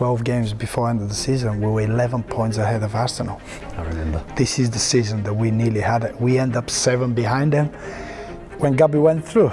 12 games before end of the season, we were 11 points ahead of Arsenal. I remember. This is the season that we nearly had it. We end up 7 behind them. When Gabi went through,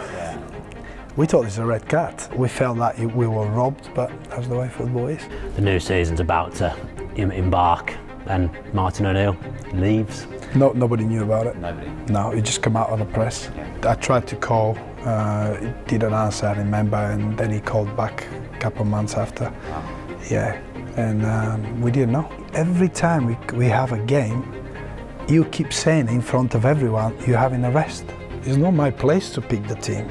we thought it was a red card. We felt like we were robbed, but that's the way football is. The new season's about to embark, and Martin O'Neill leaves. No, nobody knew about it. Nobody? No, it just came out on the press. I tried to call, he didn't answer, I remember, and then he called back a couple of months after. Wow. Yeah, and we didn't know. Every time we have a game, you keep saying in front of everyone, you're having a rest. It's not my place to pick the team.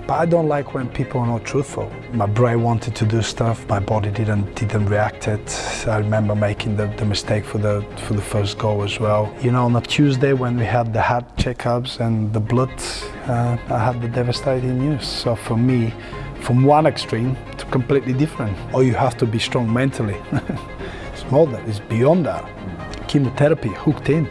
But I don't like when people are not truthful. My brain wanted to do stuff, my body didn't react it. I remember making the mistake for the first goal as well. You know, on a Tuesday when we had the heart checkups and the blood, I had the devastating news. So for me, from one extreme to completely different. Or you have to be strong mentally. It's more that, it's beyond that. Chemotherapy, hooked in.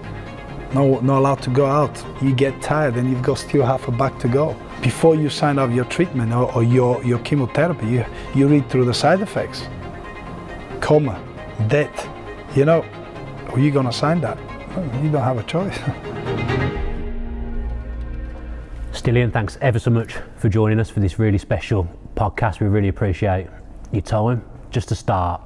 Not allowed to go out. You get tired and you've got still half a back to go. Before you sign up your treatment or your chemotherapy, you read through the side effects. Coma, death, you know, are you gonna sign that? You don't have a choice. Stiliyan, thanks ever so much for joining us for this really special podcast. We really appreciate your time. Just to start,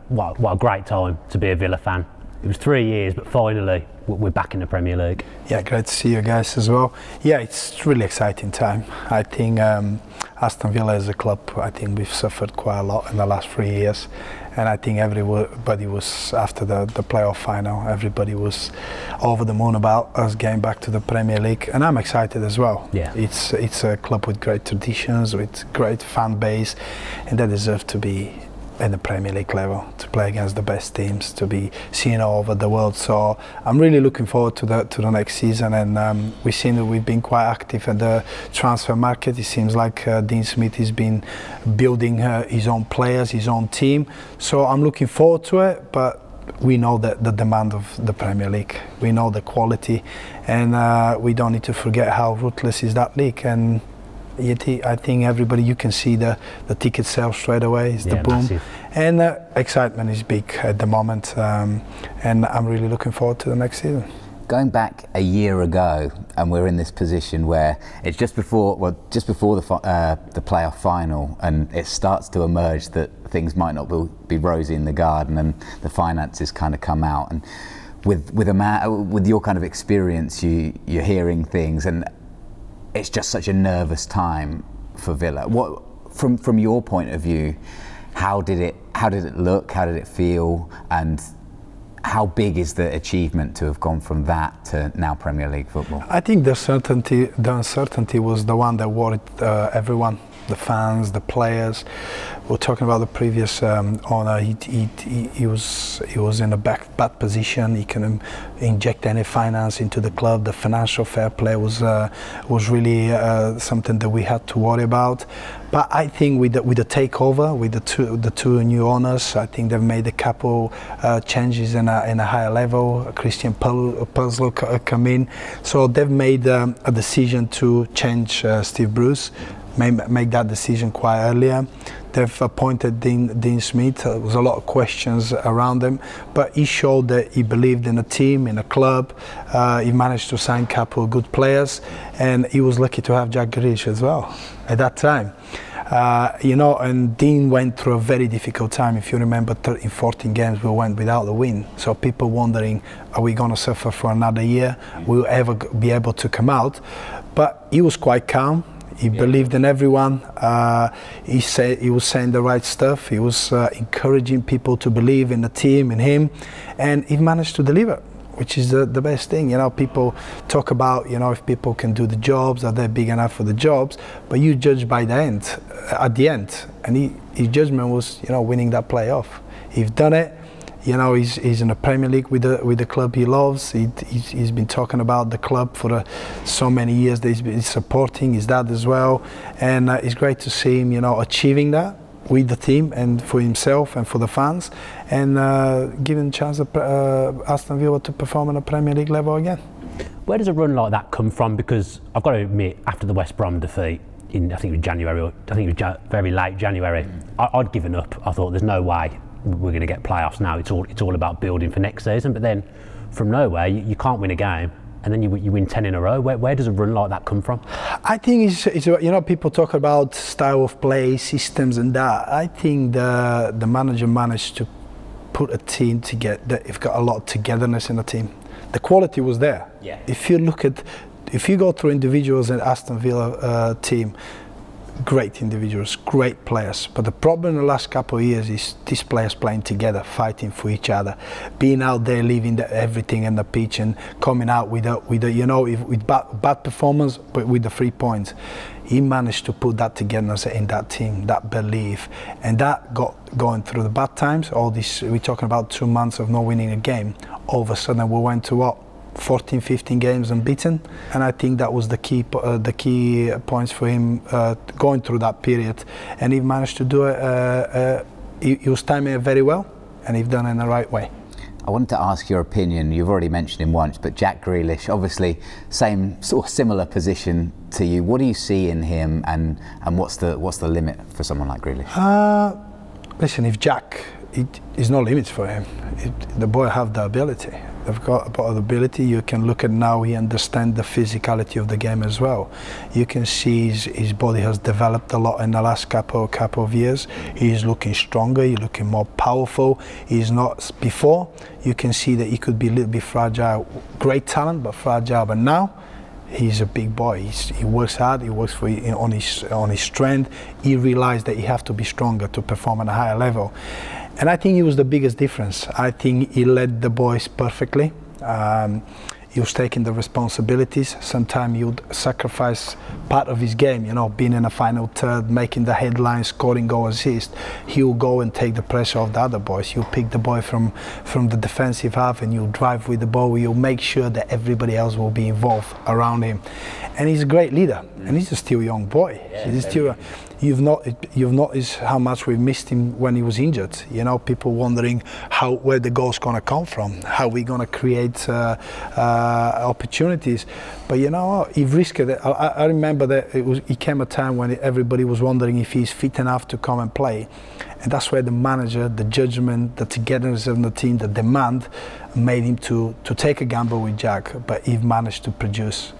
what a great time to be a Villa fan. It was 3 years, but finally we're back in the Premier League. Yeah, great to see you guys as well. Yeah, it's really exciting time. I think Aston Villa as a club, I think we've suffered quite a lot in the last 3 years. And I think everybody was, after the playoff final, everybody was over the moon about us getting back to the Premier League. And I'm excited as well. Yeah. It's a club with great traditions, with great fan base, and they deserve to be in the Premier League level, to play against the best teams, to be seen all over the world. So I'm really looking forward to the next season, and we've seen that we've been quite active at the transfer market. It seems like Dean Smith has been building his own players, his own team. So I'm looking forward to it, but we know that the demand of the Premier League, we know the quality, and we don't need to forget how ruthless is that league. And I think everybody, you can see the ticket sales straight away, it's the boom. Massive. And excitement is big at the moment, and I'm really looking forward to the next season. Going back a year ago, and we're in this position where it's just before the playoff final, and it starts to emerge that things might not be rosy in the garden, and the finances kind of come out. And with your kind of experience, you're hearing things, and it's just such a nervous time for Villa. What, from your point of view, how did it look? How did it feel? And how big is the achievement to have gone from that to now Premier League football? I think the uncertainty was the one that worried everyone, the fans, the players. We're talking about the previous owner. He was in a bad position. He couldn't inject any finance into the club. The financial fair play was really something that we had to worry about. But I think with the takeover, with the two new owners, I think they've made a couple changes in a higher level. Christian Puzzle come in, so they've made a decision to change Steve Bruce. Make that decision quite earlier. They've appointed Dean Smith. There was a lot of questions around him, but he showed that he believed in a team, in a club. He managed to sign a couple of good players, and he was lucky to have Jack Grealish as well at that time. You know, and Dean went through a very difficult time. If you remember, 13, 14 games we went without a win. So people wondering, are we going to suffer for another year? Will we ever be able to come out? But he was quite calm. He believed in everyone. He said he was saying the right stuff. He was encouraging people to believe in the team, in him, and he managed to deliver, which is the best thing. You know, people talk about, you know, if people can do the jobs, are they big enough for the jobs? But you judge by the end, at the end, and his judgment was, you know, winning that playoff. He's done it. You know, he's in the Premier League with the club he loves. He's been talking about the club for so many years that he's been supporting his dad as well, and it's great to see him, you know, achieving that with the team and for himself and for the fans, and giving a chance to Aston Villa to perform on a Premier League level again. Where does a run like that come from? Because I've got to admit, after the West Brom defeat in, I think it was January, I think it was very late January, I'd given up. I thought there's no way we're going to get playoffs now. It's all about building for next season. But then from nowhere, you can't win a game, and then you win 10 in a row. Where does a run like that come from? I think it's people talk about style of play, systems, and that. I think the manager managed to put a team together. It's got a lot of togetherness in the team. The quality was there. Yeah. If you go through individuals in Aston Villa team, great individuals, great players. But the problem in the last couple of years is these players playing together, fighting for each other, being out there, leaving everything in the pitch and coming out with bad performance, but with the 3 points. He managed to put that together in that team, that belief, and that got going through the bad times. All this, we're talking about 2 months of not winning a game. All of a sudden, we went to what? 14, 15 games unbeaten, and I think that was the key points for him going through that period, and he managed to do it. He was timing it very well, and he's done it in the right way. I wanted to ask your opinion. You've already mentioned him once, but Jack Grealish, obviously same sort of similar position to you. What do you see in him, and what's the limit for someone like Grealish? Listen, if Jack, there's no limits for him. The boy have the ability. They've got the ability. You can look at now, he understands the physicality of the game as well. You can see his body has developed a lot in the last couple of years. He's looking stronger, he's looking more powerful. He's not before. You can see that he could be a little bit fragile. Great talent, but fragile. But now, he's a big boy. He works hard. He works on his strength. He realized that he have to be stronger to perform at a higher level. And I think it was the biggest difference. I think he led the boys perfectly. He was taking the responsibilities. Sometimes he would sacrifice part of his game, being in a final third, making the headlines, scoring goal, assist. He will go and take the pressure off the other boys. He'll pick the boy from the defensive half, and you'll drive with the ball. You'll make sure that everybody else will be involved around him. And he's a great leader, and he's a still young boy. Yeah, he's still. You've noticed how much we missed him when he was injured. People wondering where the goal's going to come from, how we're going to create opportunities. But he risked it. I remember that it came a time when everybody was wondering if he's fit enough to come and play. And that's where the manager, the judgment, the togetherness of the team, the demand made him to take a gamble with Jack, but he managed to produce.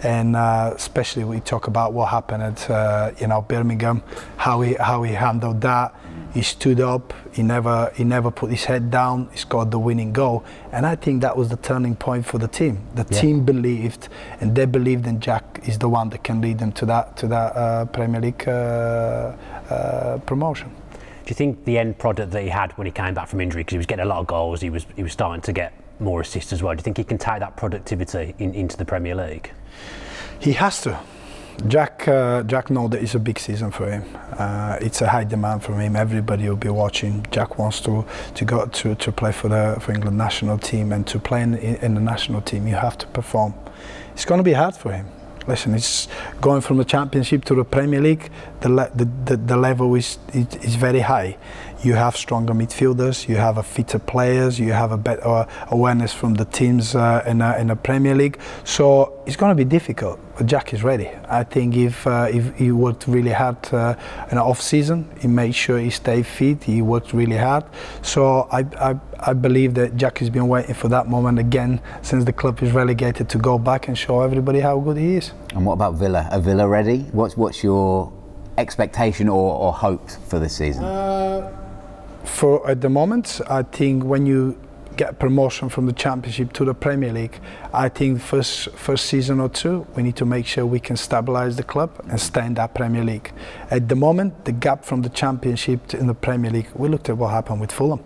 And especially we talk about what happened at Birmingham, how he handled that. He stood up. He never put his head down. He scored the winning goal, and I think that was the turning point for the team. The team believed, and they believed in Jack is the one that can lead them to that Premier League promotion. Do you think the end product that he had when he came back from injury, because he was getting a lot of goals, he was starting to get more assists as well, do you think he can take that productivity into the Premier League? He has to. Jack knows that it's a big season for him. It's a high demand from him. Everybody will be watching. Jack wants to go to play for England national team, and to play in the national team, you have to perform. It's going to be hard for him. Listen, it's going from the Championship to the Premier League. The level is very high. You have stronger midfielders, you have fitter players, you have a better awareness from the teams in the Premier League. So it's going to be difficult, but Jack is ready. I think if he worked really hard in the off-season, he made sure he stayed fit, he worked really hard. So I believe that Jack has been waiting for that moment again since the club is relegated, to go back and show everybody how good he is. And what about Villa? Are Villa ready? What's your expectation or hope for this season? For at the moment, I think when you get promotion from the Championship to the Premier League, I think first season or two, we need to make sure we can stabilise the club and stay in that Premier League. At the moment, the gap from the Championship in the Premier League, we looked at what happened with Fulham,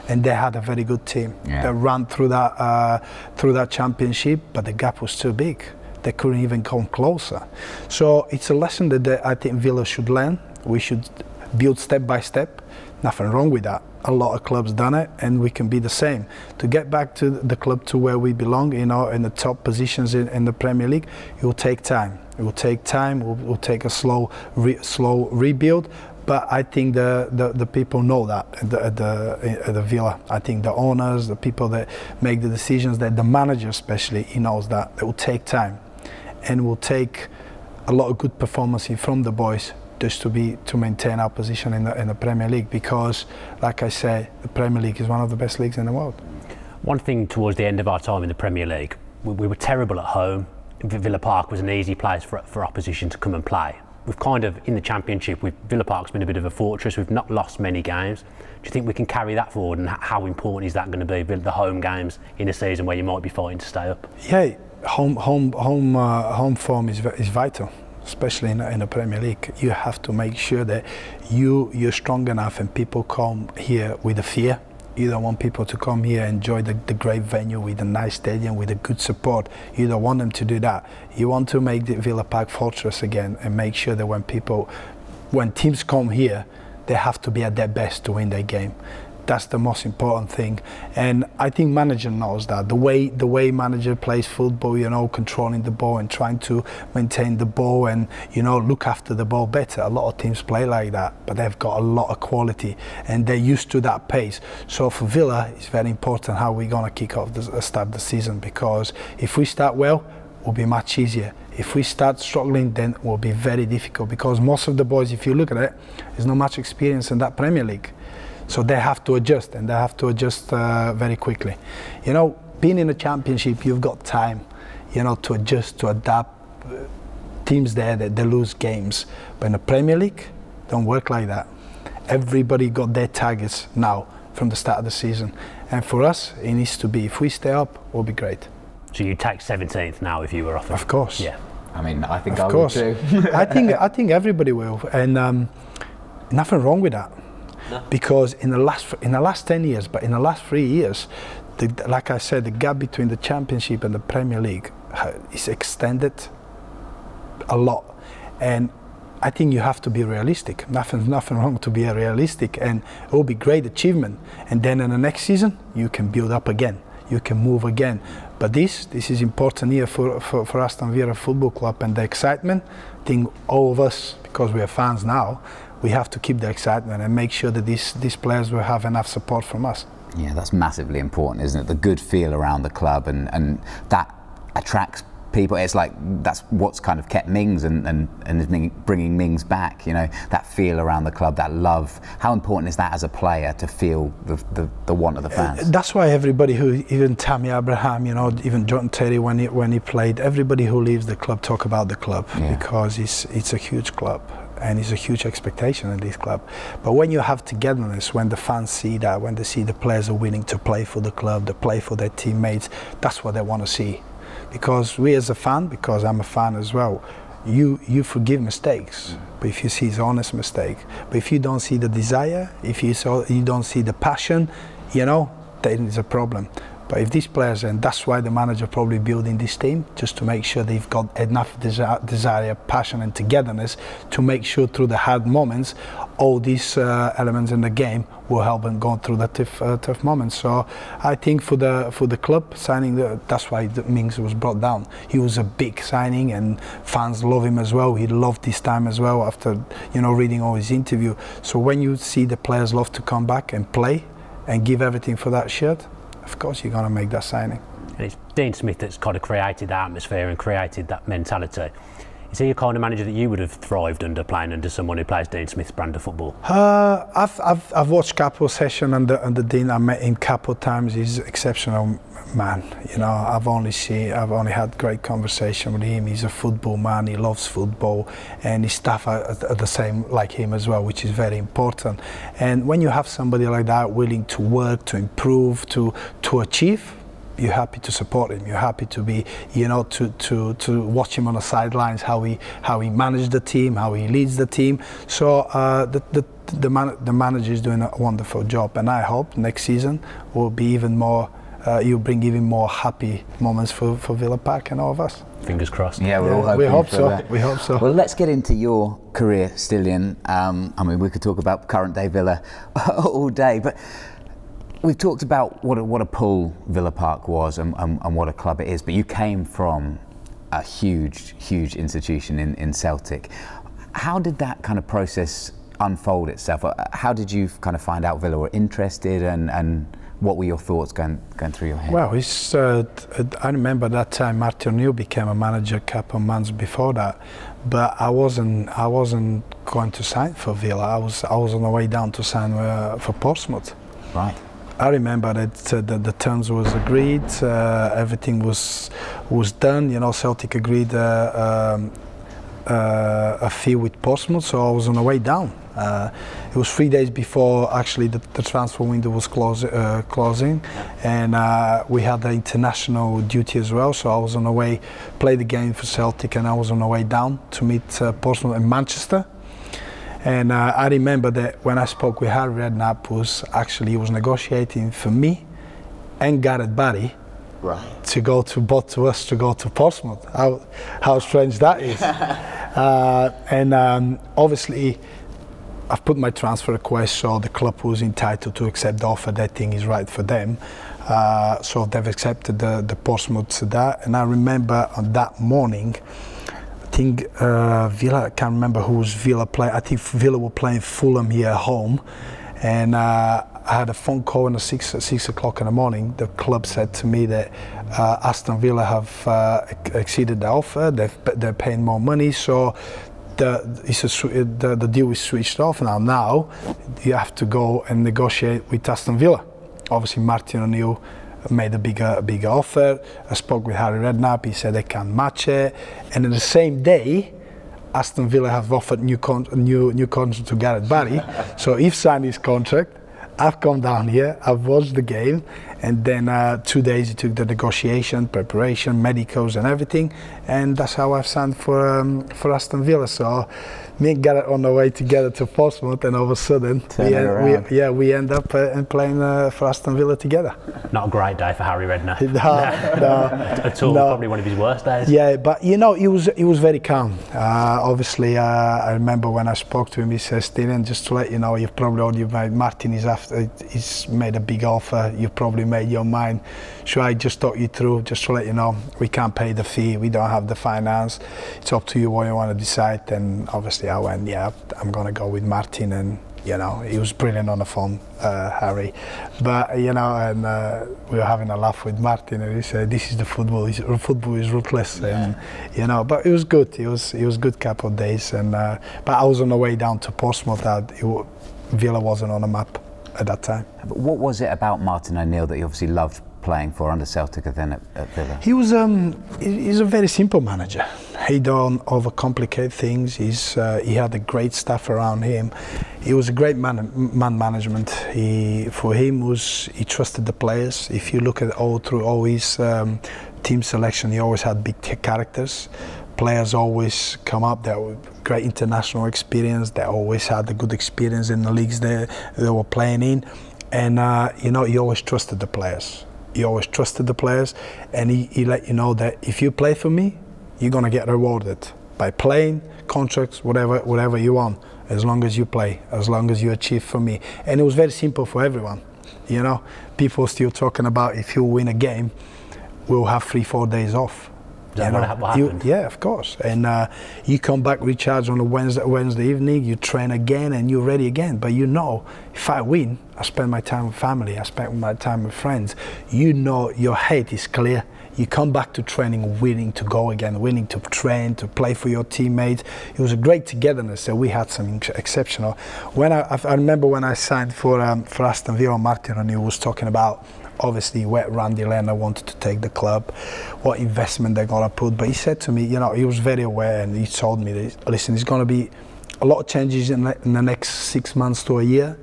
and they had a very good team. Yeah. They ran through that Championship, but the gap was too big. They couldn't even come closer. So it's a lesson that I think Villa should learn. We should build step by step. Nothing wrong with that. A lot of clubs done it, and we can be the same. To get back to the club to where we belong, in the top positions in the Premier League, it will take time. It will take time. It will take a slow rebuild. But I think the people know that at the Villa. I think the owners, the people that make the decisions, that the manager especially, he knows that. It will take time, and it will take a lot of good performance from the boys just to maintain our position in the Premier League, because, like I say, the Premier League is one of the best leagues in the world. One thing towards the end of our time in the Premier League, we were terrible at home. Villa Park was an easy place for opposition to come and play. We've kind of, in the Championship, Villa Park's been a bit of a fortress. We've not lost many games. Do you think we can carry that forward, and how important is that going to be, the home games in a season where you might be fighting to stay up? Yeah, home form is vital, especially in the Premier League. You have to make sure that you're strong enough, and people come here with a fear. You don't want people to come here and enjoy the great venue with a nice stadium, with a good support. You don't want them to do that. You want to make the Villa Park fortress again, and make sure that when teams come here, they have to be at their best to win their game. That's the most important thing, and I think manager knows that. The way manager plays football, you know, controlling the ball and trying to maintain the ball and, you know, look after the ball better. A lot of teams play like that, but they've got a lot of quality and they're used to that pace. So for Villa, it's very important how we're gonna kick off start the season, because if we start well, it will be much easier. If we start struggling, then it will be very difficult, because most of the boys, if you look at it, there's not much experience in that Premier League. So they have to adjust, and they have to adjust very quickly. You know, being in the Championship, you've got time, you know, to adjust, to adapt. Teams there, they lose games. But in the Premier League, don't work like that. Everybody got their targets now from the start of the season. And for us, it needs to be, if we stay up, we'll be great. So you'd take 17th now if you were offered? Of course. Yeah. I mean, I think I would too. I think everybody will, and nothing wrong with that. No. Because in the last 10 years, but in the last 3 years, like I said, the gap between the Championship and the Premier League is extended a lot, and I think you have to be realistic. Nothing wrong to be realistic, and it will be great achievement. And then in the next season, you can build up again. You can move again. But this is important here for Aston Villa Football Club, and the excitement. I think all of us, because we are fans now, we have to keep the excitement and make sure that these players will have enough support from us. Yeah, that's massively important, isn't it? The good feel around the club, and that attracts people. It's like that's what's kind of kept Mings and bringing Mings back, you know, that feel around the club, that love. How important is that as a player, to feel the want of the fans? That's why everybody who, even Tammy Abraham, you know, even John Terry when he played, everybody who leaves the club talk about the club, because it's a huge club. And it's a huge expectation in this club. But when you have togetherness, when the fans see that, when they see the players are willing to play for the club, to play for their teammates, that's what they want to see. Because we as a fan, because I'm a fan as well, you forgive mistakes, but if you see it's honest mistake. But if you don't see the desire, if you don't see the passion, you know, then it's a problem. But if these players, and that's why the manager probably building this team, just to make sure they've got enough desire, passion and togetherness to make sure through the hard moments, all these elements in the game will help them go through the tough moments. So I think for the club signing, that's why Mings was brought down. He was a big signing, and fans love him as well. He loved this time as well after, you know, reading all his interview. So when you see the players love to come back and play and give everything for that shirt, of course you're going to make that signing. And it's Dean Smith that's kind of created that atmosphere and created that mentality. Is he a kind of manager that you would have thrived under, playing under someone who plays Dean Smith's brand of football? I've watched couple session under Dean. I met him couple times. He's an exceptional man. You know, I've only had great conversation with him. He's a football man. He loves football, and his staff are the same like him as well, which is very important. And when you have somebody like that willing to work, to improve, to achieve, you're happy to support him. You're happy to be, you know, to watch him on the sidelines, how he manages the team, how he leads the team. So the manager is doing a wonderful job, and I hope next season will be even more. You'll bring even more happy moments for Villa Park and all of us. Fingers crossed. Yeah, we're all hoping we hope for so. that. We hope so. Well, let's get into your career, Stiliyan. I mean, we could talk about current day Villa all day, but we've talked about what a pull Villa Park was and what a club it is, but you came from a huge institution in Celtic. How did that kind of process unfold itself? How did you kind of find out Villa were interested, and what were your thoughts going through your head? Well, I remember that time Martin O'Neill became a manager a couple of months before that, but I wasn't going to sign for Villa. I was on the way down to sign for Portsmouth. Right. I remember that the terms was agreed, everything was done. You know, Celtic agreed a fee with Portsmouth, so I was on the way down. It was 3 days before actually the transfer window was closing, and we had the international duty as well, so I was on the way, play the game for Celtic, and I was on the way down to meet Portsmouth in Manchester. And I remember that when I spoke with Harry Redknapp, he was negotiating for me and Gareth Barry, right, to go to both of us to go to Portsmouth. How strange that is. Obviously I've put my transfer request, so the club was entitled to accept the offer they think is right for them. So they've accepted the Portsmouth to that. And I remember on that morning, I think Villa, I can't remember who was Villa playing. I think Villa were playing Fulham here at home, and I had a phone call at 6 o'clock in the morning. The club said to me that Aston Villa have exceeded the offer. They're paying more money, so the deal is switched off now. Now you have to go and negotiate with Aston Villa. Obviously, Martin O'Neill made a bigger offer. I spoke with Harry Redknapp. He said they can't match it. And in the same day, Aston Villa have offered new contract to Gareth Barry. So he's signed his contract. I've come down here. I've watched the game, and then 2 days it took the negotiation, preparation, medicals, and everything. And that's how I've signed for Aston Villa. So me and Gareth on the way together to Portsmouth, and all of a sudden we end up playing for Aston Villa together. Not a great day for Harry Redknapp. No, at all. Probably one of his worst days. Yeah, but you know, he was very calm. Obviously, I remember when I spoke to him, he says, "Stiliyan, just to let you know, you've probably already made, Martin he's made a big offer. You've probably made your mind. Should I just talk you through, just to let you know, we can't pay the fee. We don't have the finance. It's up to you what you want to decide." And obviously, I went, yeah, I'm going to go with Martin, and you know, he was brilliant on the phone, Harry. But you know, and we were having a laugh with Martin, and he said, "This is the football. Football is ruthless." Yeah. And you know, but it was good. It was good couple of days, and but I was on the way down to Portsmouth. Villa wasn't on the map at that time. But what was it about Martin O'Neill that you obviously loved playing for under Celtic and then at Villa? He's a very simple manager. He don't overcomplicate things. He had a great staff around him. He was a great man management. He trusted the players. If you look at through all his team selection, he always had big characters. Players always come up there with great international experience. They always had a good experience in the leagues they were playing in, and you know, he always trusted the players. He always trusted the players, and he let you know that if you play for me, you're gonna get rewarded by playing, contracts, whatever you want, as long as you play, as long as you achieve for me. And it was very simple for everyone. You know, people still talking about if you win a game, we'll have 3-4 days off. Is that what happened? Yeah, of course. And you come back, recharge on a Wednesday evening, you train again, and you're ready again. But you know, if I win, I spend my time with family, I spend my time with friends. You know, your head is clear. You come back to training willing to go again, willing to train, to play for your teammates. It was a great togetherness that we had, some exceptional. When I remember when I signed for Aston Villa, Martin O'Neill was talking about obviously where Randy Lerner wanted to take the club, what investment they're going to put. But he said to me, you know, he was very aware, and he told me that, listen, there's going to be a lot of changes in the next 6 months to a year.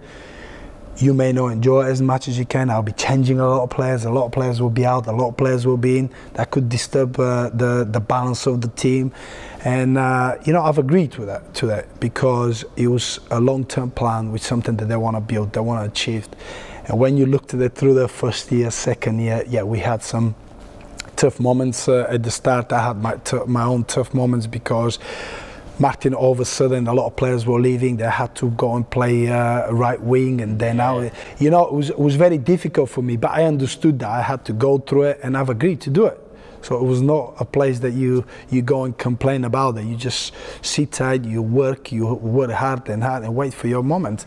You may not enjoy it as much as you can. I'll be changing a lot of players. A lot of players will be out. A lot of players will be in. That could disturb the balance of the team. And you know, I've agreed to that because it was a long-term plan with something that they want to build, they want to achieve. And when you looked at it through the first year, second year, yeah, we had some tough moments at the start. I had my own tough moments because Martin, all of a sudden, a lot of players were leaving. They had to go and play right wing, and then now, you know, it was very difficult for me. But I understood that I had to go through it, and I've agreed to do it. So it was not a place that you go and complain about it. You just sit tight, you work hard and wait for your moment.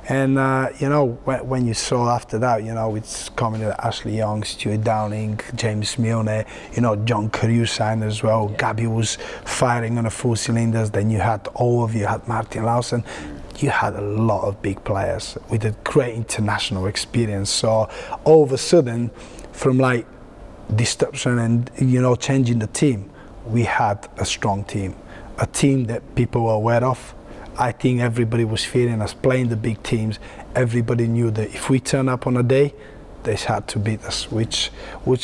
And you know, when you saw after that, you know, it's coming to Ashley Young, Stuart Downing, James Milne, you know, John Carew signed as well. Yeah. Gabby was firing on a full cylinders. Then you had you had Martin Lawson. You had a lot of big players with a great international experience. So all of a sudden, from like disruption and, you know, changing the team, we had a strong team, a team that people were aware of. I think everybody was feeling us playing the big teams. Everybody knew that if we turn up on a day, they had to beat us, which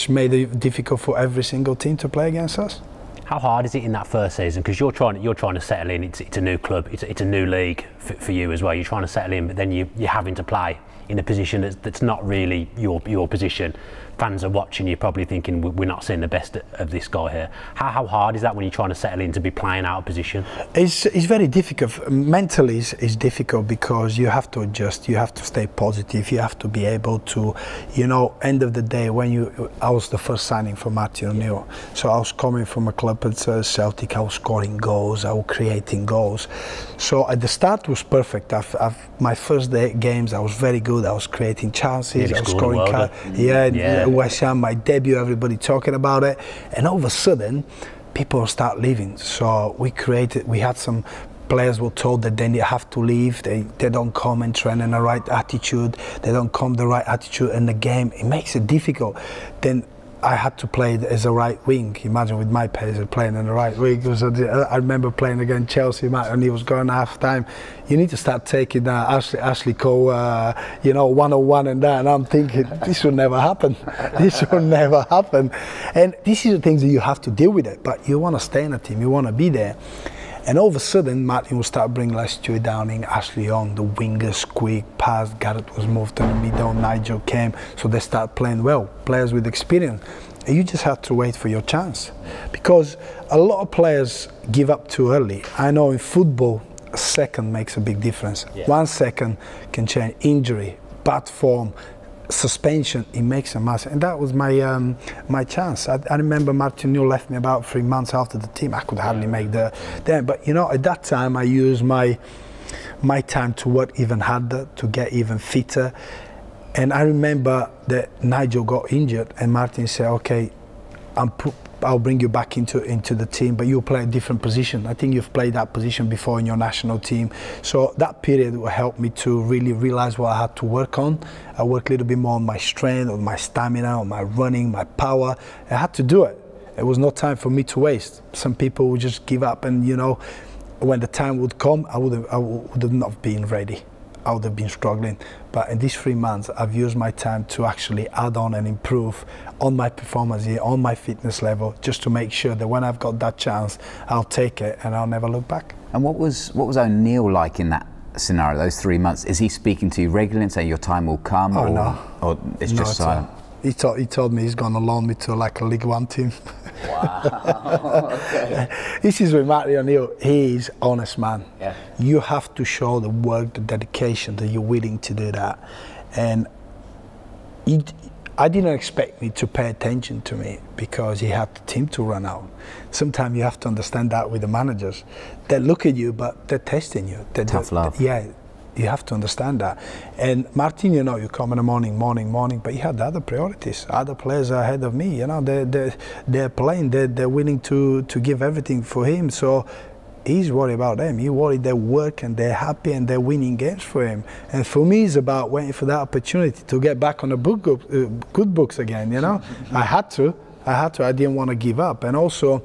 made it difficult for every single team to play against us. How hard is it in that first season? Because you're trying to settle in. It's a new club. It's a new league for you as well. You're trying to settle in, but then you're having to play in a position that's not really your position. Fans are watching you, probably thinking we're not seeing the best of this guy here. How hard is that when you're trying to settle in to be playing out of position? It's very difficult. Mentally, it's difficult because you have to adjust. You have to stay positive. You have to be able to, you know, end of the day I was the first signing for Martin O'Neill, so I was coming from a club at Celtic. I was scoring goals. I was creating goals. So at the start was perfect. My first games I was very good. I was creating chances. I was scoring. West Ham, my debut, everybody talking about it, and all of a sudden people start leaving. So we had some players were told that then they have to leave, they don't come and train in the right attitude, they don't come the right attitude in the game. It makes it difficult. Then I had to play as a right wing. Imagine with my pace playing in the right wing. I remember playing against Chelsea, and he was going half time. You need to start taking Ashley Cole, you know, 101 and that. And I'm thinking, this will never happen. This will never happen. And this is the things that you have to deal with it. But you want to stay in a team. You want to be there. And all of a sudden, Martin will start bringing like Stuart Downing, Ashley Young, the wingers, quick pass. Garrett was moved to the middle. Nigel came, so they start playing well. Players with experience. And you just have to wait for your chance, because a lot of players give up too early. I know in football, a second makes a big difference. Yeah. 1 second can change. Injury, bad form, suspension, it makes a mess. And that was my chance. I remember Martin O'Neill left me about 3 months after the team. I could hardly make the but you know, at that time I used my time to work even harder, to get even fitter. And I remember that Nigel got injured and Martin said, okay, I'll bring you back into the team, but you'll play a different position. I think you've played that position before in your national team. So that period will help me to really realize what I had to work on. I worked a little bit more on my strength, on my stamina, on my running, my power. I had to do it. There was no time for me to waste. Some people would just give up, and you know, when the time would come, I would have not been ready. I would have been struggling. But in these 3 months, I've used my time to actually add on and improve on my performance here, on my fitness level, just to make sure that when I've got that chance, I'll take it and I'll never look back. And what was O'Neill like in that scenario, those 3 months? Is he speaking to you regularly and saying your time will come? Oh, no. Or it's just silent? He told me he's going to loan me to like a League One team. Wow. Okay. This is with Martin O'Neill. He is honest man. Yeah. You have to show the work, the dedication, that you're willing to do that. And I didn't expect me to pay attention to me because he had the team to run out. Sometimes you have to understand that with the managers. They look at you, but they're testing you. Tough love. Yeah. You have to understand that. And Martin, you know, you come in the morning, but he had other priorities. Other players are ahead of me, you know, they're playing, they're willing to give everything for him. So he's worried about them. He's worried they work and they're happy and they're winning games for him. And for me, it's about waiting for that opportunity to get back on the good books again, you know. I had to. I didn't want to give up. And also,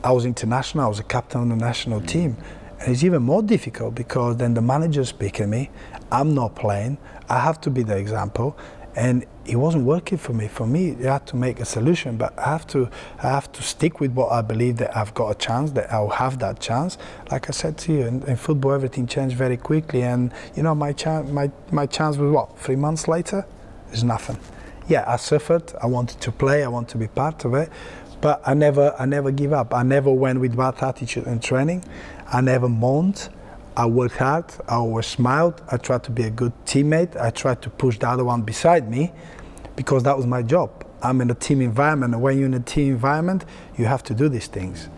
I was international. I was a captain of the national team. And it's even more difficult because then the manager's picking me, I'm not playing, I have to be the example, and it wasn't working for me. For me, you have to make a solution, but I have to stick with what I believe, that I've got a chance, that I'll have that chance. Like I said to you, in football everything changed very quickly, and you know, my chance was what, 3 months later? It's nothing. Yeah, I suffered, I wanted to play, I want to be part of it, but I never give up. I never went with bad attitude in training. I never moaned. I worked hard. I always smiled. I tried to be a good teammate. I tried to push the other one beside me because that was my job. I'm in a team environment, and when you're in a team environment, you have to do these things.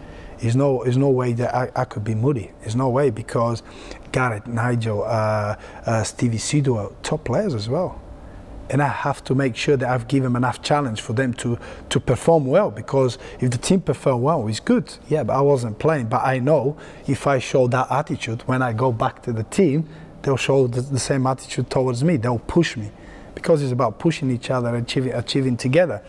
There's no way that I could be moody. There's no way, because Gareth, Nigel, Stevie Sidwell, top players as well. And I have to make sure that I've given them enough challenge for them to perform well, because if the team perform well, it's good. Yeah, but I wasn't playing. But I know if I show that attitude, when I go back to the team, they'll show the same attitude towards me. They'll push me, because it's about pushing each other and achieving together.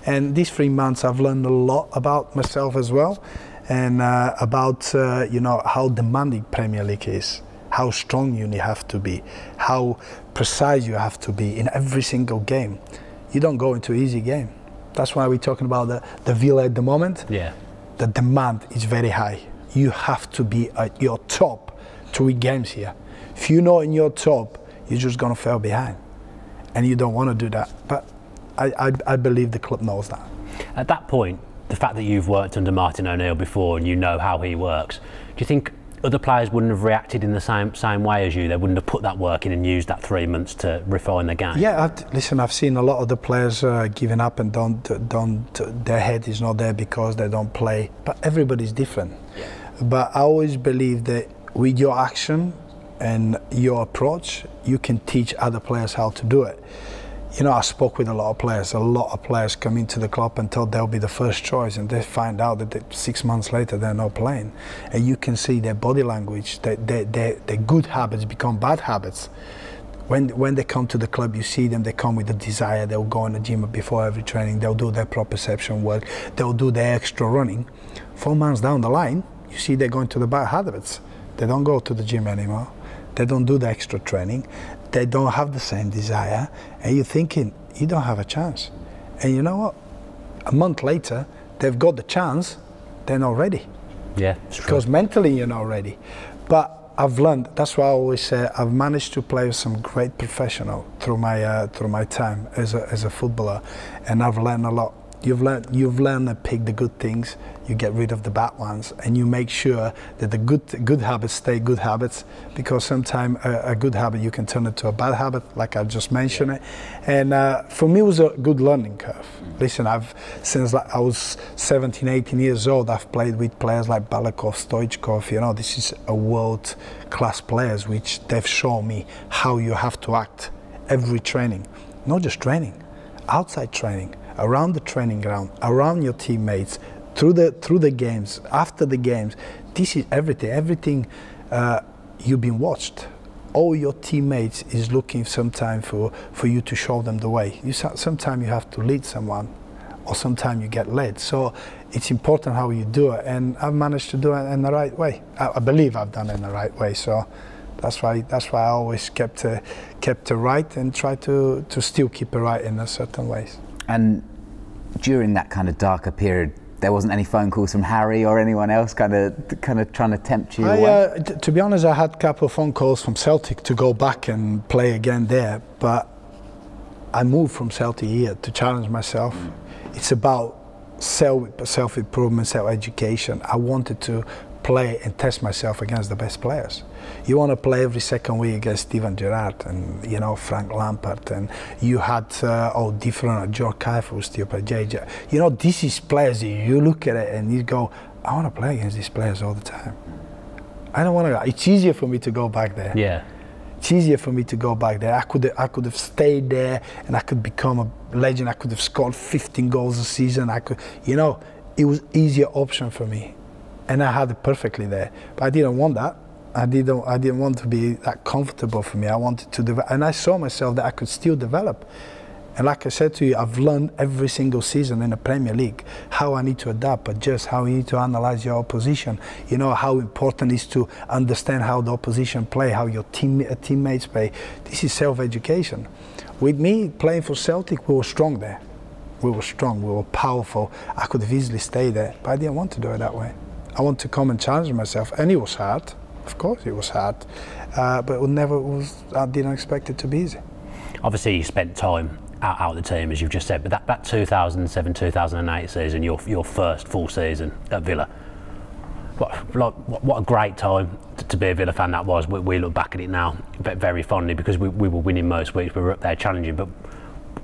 And these 3 months, I've learned a lot about myself as well, and about you know, how demanding Premier League is, how strong you have to be, how precise you have to be in every single game. You don't go into an easy game. That's why we're talking about the Villa at the moment. Yeah. The demand is very high. You have to be at your top 3 games here. If you're not in your top, you're just going to fall behind. And you don't want to do that. But I believe the club knows that. At that point, the fact that you've worked under Martin O'Neill before and you know how he works, do you think other players wouldn't have reacted in the same way as you? They wouldn't have put that work in and used that 3 months to refine the game? Yeah, listen, I've seen a lot of the players giving up and their head is not there because they don't play. But everybody's different. Yeah. But I always believe that with your action and your approach, you can teach other players how to do it. You know, I spoke with a lot of players. A lot of players come into the club and thought they'll be the first choice, and they find out that 6 months later they're not playing. And you can see their body language, their good habits become bad habits. When they come to the club, you see them, they come with a desire. They'll go in the gym before every training. They'll do their proprioception work. They'll do their extra running. 4 months down the line, you see they're going to the bad habits. They don't go to the gym anymore. They don't do the extra training. They don't have the same desire, and you're thinking, you don't have a chance. And you know what? A month later, they've got the chance, they're not ready. Yeah, it's true. Because mentally you're not ready. But I've learned, that's why I always say, I've managed to play with some great professionals through my time as a footballer, and I've learned a lot. You've learned to pick the good things, you get rid of the bad ones, and you make sure that the good habits stay good habits, because sometimes a good habit you can turn into a bad habit, like I just mentioned it. And for me it was a good learning curve. Listen, since I was 17, 18 years old, I've played with players like Balakov, Stoichkov. You know, this is a world-class players, which they've shown me how you have to act every training, not just training, outside training, around the training ground, around your teammates, through the games, after the games. This is everything you've been watched. All your teammates is looking sometime for you to show them the way. Sometimes you have to lead someone, or sometimes you get led. So it's important how you do it, and I've managed to do it in the right way. I believe I've done it in the right way. So that's why I always kept it right, and try to still keep it right in a certain ways. And during that kind of darker period, there wasn't any phone calls from Harry or anyone else kind of trying to tempt you away? To be honest, I had a couple of phone calls from Celtic to go back and play again there, but I moved from Celtic here to challenge myself. It's about self-improvement, self-education. I wanted to play and test myself against the best players. You want to play every second week against Steven Gerrard and, you know, Frank Lampard, and you had all different, George Kaifu, still play, JJ. You know, this is players, you look at it and you go, I want to play against these players all the time. I don't want to, it's easier for me to go back there. Yeah. It's easier for me to go back there. I could have stayed there and I could become a legend. I could have scored 15 goals a season. I could, you know, it was easier option for me. And I had it perfectly there, but I didn't want that. I didn't want to be that comfortable for me. I wanted to develop, and I saw myself that I could still develop. And like I said to you, I've learned every single season in the Premier League how I need to adapt, adjust, how you need to analyze your opposition. You know how important it is to understand how the opposition play, how your teammates play. This is self-education. With me playing for Celtic, we were strong there. We were strong, we were powerful. I could have easily stayed there, but I didn't want to do it that way. I want to come and challenge myself, and it was hard. Of course, it was hard, but I didn't expect it to be easy. Obviously, you spent time out of the team, as you've just said, but that 2007-2008 season, your first full season at Villa, what a great time to be a Villa fan that was. We look back at it now very fondly, because we were winning most weeks, we were up there challenging. But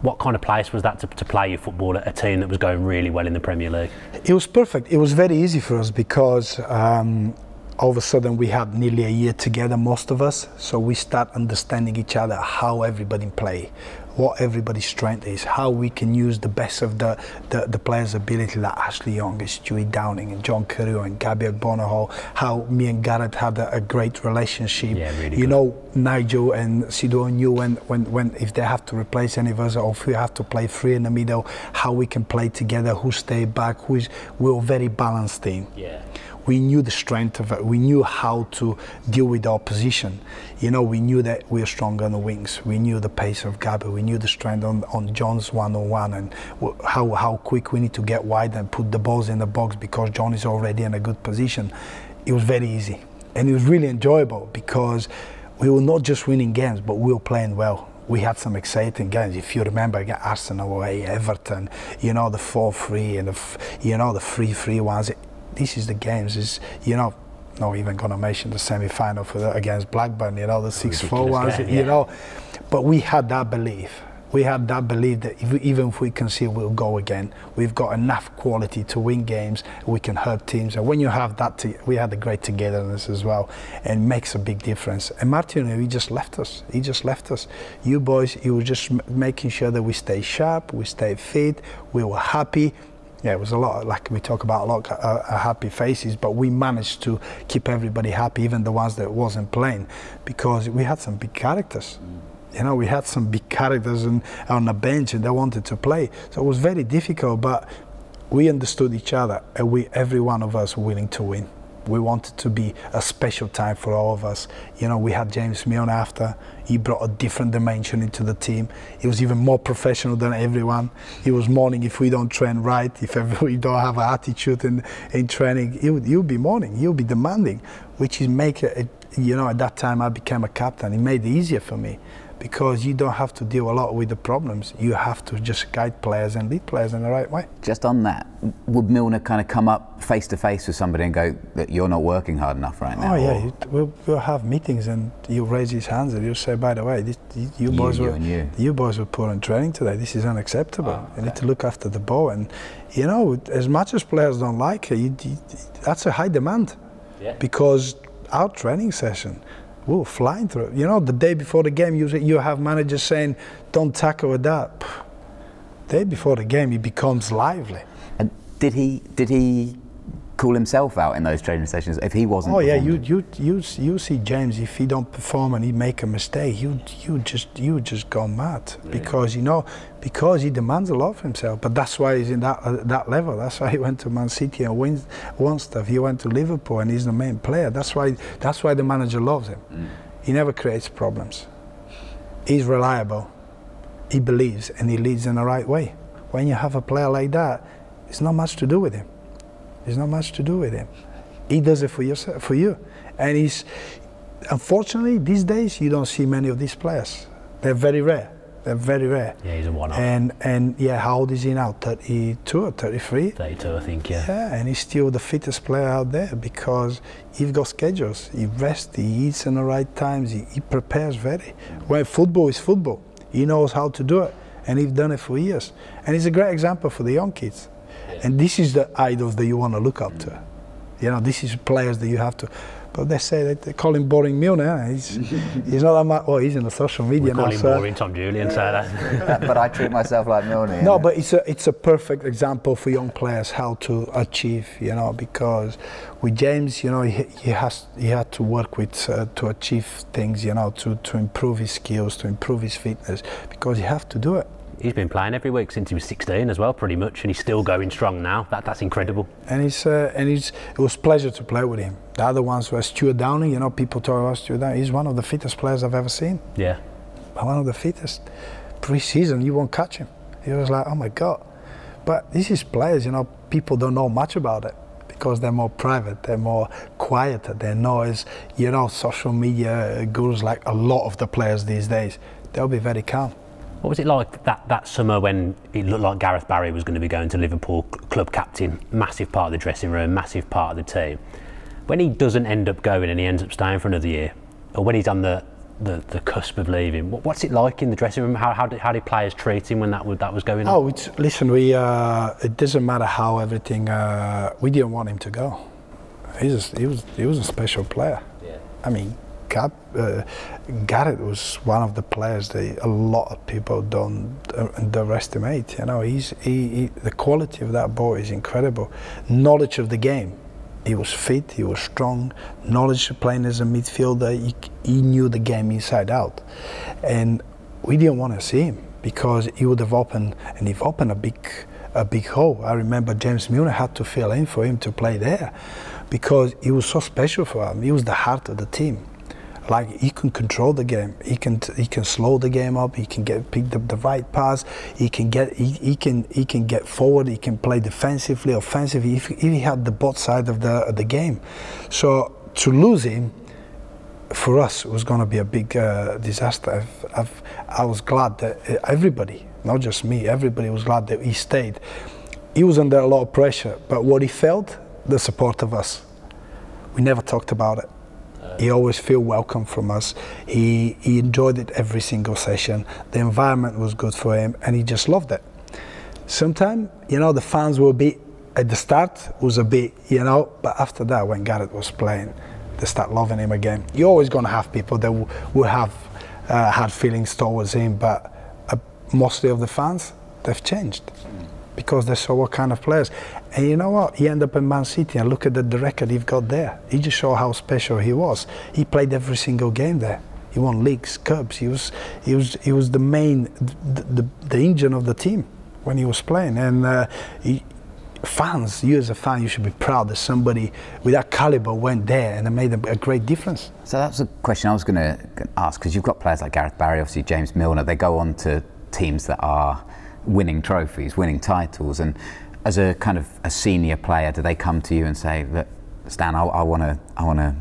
What kind of place was that to play your football at a team that was going really well in the Premier League? It was perfect. It was very easy for us because all of a sudden we had nearly a year together, most of us. So we start understanding each other, how everybody play, what everybody's strength is, how we can use the best of the players' ability, like Ashley Young, Stewie Downing, and John Carew, and Gabriel Bonoho. How me and Gareth had a great relationship. Yeah, really you good. know, Nigel and Sido knew when if they have to replace any of us, or if we have to play three in the middle, how we can play together, who stay back, we're a very balanced team. Yeah. We knew the strength of it. We knew how to deal with our position. You know, we knew that we were strong on the wings. We knew the pace of Gabby. We knew the strength on John's one-on-one, and how quick we need to get wide and put the balls in the box because John is already in a good position. It was very easy. And it was really enjoyable because we were not just winning games, but we were playing well. We had some exciting games. If you remember, against Aston away, Everton, you know, the 4-3 and the 3-3 ones. This is the games, is, you know, not even going to mention the semi-final against Blackburn, you know, the 6-4 ones, game, you know. But we had that belief. We had that belief that even if we concede, we'll go again. We've got enough quality to win games. We can hurt teams. And when you have that, we had a great togetherness as well. And it makes a big difference. And Martin, he just left us. He just left us. You boys, he was just making sure that we stay sharp, we stay fit, we were happy. Yeah, it was a lot, like we talk about, a lot of happy faces, but we managed to keep everybody happy, even the ones that wasn't playing, because we had some big characters. You know, we had some big characters on the bench and they wanted to play. So it was very difficult, but we understood each other, and every one of us were willing to win. We wanted to be a special time for all of us. You know, we had James Milne after. He brought a different dimension into the team. He was even more professional than everyone. He was mourning if we don't train right, if we don't have an attitude in training. He'll be mourning, he'll be demanding, which is you know, at that time I became a captain. It made it easier for me, because you don't have to deal a lot with the problems. You have to just guide players and lead players in the right way. Just on that, would Milner kind of come up face to face with somebody and go, that you're not working hard enough right now? Oh yeah, we'll have meetings and he'll raise his hands and he'll say, by the way, you boys were poor in training today. This is unacceptable. Oh, okay. You need to look after the ball. And you know, as much as players don't like it, that's a high demand. Yeah. Because our training session, we were flying through it. You know, the day before the game, you have managers saying, don't tackle with that. Day before the game, he becomes lively. And did he call himself out in those training sessions if he wasn't? Oh yeah, performing? you see James, if he don't perform and he make a mistake, you just go mad. Really? Because, you know, because he demands a lot of himself. But that's why he's in that level. That's why he went to Man City and won stuff. He went to Liverpool and he's the main player. That's why the manager loves him. He never creates problems. He's reliable. He believes and he leads in the right way. When you have a player like that, it's not much to do with him. There's not much to do with him. He does it for you. And unfortunately, these days, you don't see many of these players. They're very rare. They're very rare. Yeah, he's a one-off. And yeah, how old is he now? 32 or 33? 32, I think, yeah. Yeah, and he's still the fittest player out there because he's got schedules. He rests, he eats in the right times, he prepares very. When football is football, he knows how to do it, and he's done it for years. And he's a great example for the young kids. And this is the idols that you want to look up to. You know, this is players that you have to. But they say that they call him boring Milner. He's not that much. Well, he's in the social media now. We call him boring Tom Julian, say that. But I treat myself like Milner. No, but it's a perfect example for young players how to achieve. You know, because with James, you know, he had to work with to achieve things. You know, to improve his skills, to improve his fitness, because you have to do it. He's been playing every week since he was 16 as well, pretty much, and he's still going strong now. That's incredible. And it was a pleasure to play with him. The other ones were Stuart Downing. You know, people talk about Stuart Downing. He's one of the fittest players I've ever seen. Yeah. One of the fittest. Pre-season, you won't catch him. He was like, oh my God. But this is players, you know, people don't know much about it because they're more private, they're more quieter, they're not as, you know, social media gurus like a lot of the players these days. They'll be very calm. What was it like that summer when it looked like Gareth Barry was going to be going to Liverpool, club captain, massive part of the dressing room, massive part of the team? When he doesn't end up going and he ends up staying for another year, or when he's on the the cusp of leaving. What's it like in the dressing room? How did players treat him when that was going on? Oh, listen, it doesn't matter how everything. We didn't want him to go. He was a special player. Yeah. I mean, Gareth was one of the players that a lot of people don't underestimate. You know, the quality of that boy is incredible. Knowledge of the game. He was fit, he was strong, knowledge of playing as a midfielder, he knew the game inside out. And we didn't want to see him because he would have opened a big hole. I remember James Milner had to fill in for him to play there because he was so special for him. He was the heart of the team. Like, he can control the game. He can slow the game up. He can pick the right pass. He can get forward. He can play defensively, offensively. If he had the both sides of the game, so to lose him for us was going to be a big disaster. I was glad that everybody, not just me, everybody was glad that he stayed. He was under a lot of pressure, but what he felt, the support of us. We never talked about it. He always feel welcome from us. He enjoyed it every single session. The environment was good for him, and he just loved it. Sometimes, you know, the fans will be at the start was a bit, you know, but after that, when Gareth was playing, they start loving him again. You're always going to have people that will have had feelings towards him, but mostly of the fans, they've changed because they saw what kind of players. And you know what? He ended up in Man City, and look at the record he's got there. He just showed how special he was. He played every single game there. He won leagues, cups. He was the main, the engine of the team when he was playing. And fans, you as a fan, you should be proud that somebody with that caliber went there and made a great difference. So that's a question I was going to ask, because you've got players like Gareth Barry, obviously James Milner. They go on to teams that are winning trophies, winning titles, and as a kind of a senior player, do they come to you and say, "Look, Stan, I want to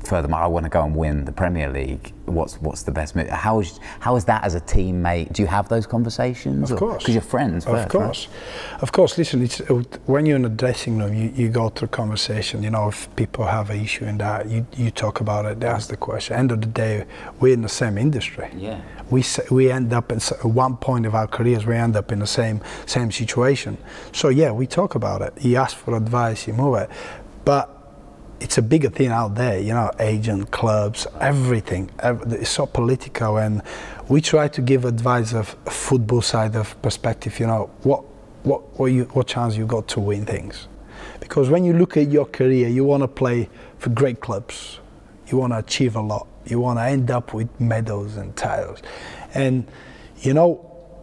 furthermore, I want to go and win the Premier League. What's the best move?" How is that as a teammate? Do you have those conversations? Of course, because you're friends. First, of course, right? Of course. Listen, it's when you're in the dressing room, you go through conversation. You know, if people have an issue in that, you talk about it. They ask the question. End of the day, we're in the same industry. Yeah. We end up at one point of our careers, we end up in the same situation. So yeah, we talk about it. He asks for advice, he move it, but it's a bigger thing out there, you know, agent, clubs, everything. It's so political, and we try to give advice of football side of perspective. You know, what chance you got to win things, because when you look at your career, you want to play for great clubs, you want to achieve a lot, you want to end up with medals and titles, and you know,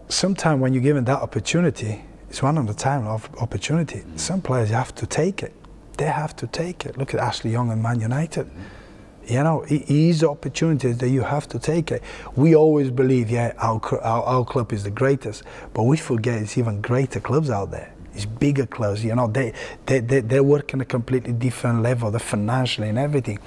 sometimes when you're given that opportunity, it's one of the time of opportunity. Some players you have to take it. They have to take it. Look at Ashley Young and Man United. You know, it is opportunities that you have to take it. We always believe, yeah, our club is the greatest, but we forget it's even greater clubs out there. It's bigger clubs. You know, they work on a completely different level, the financially and everything.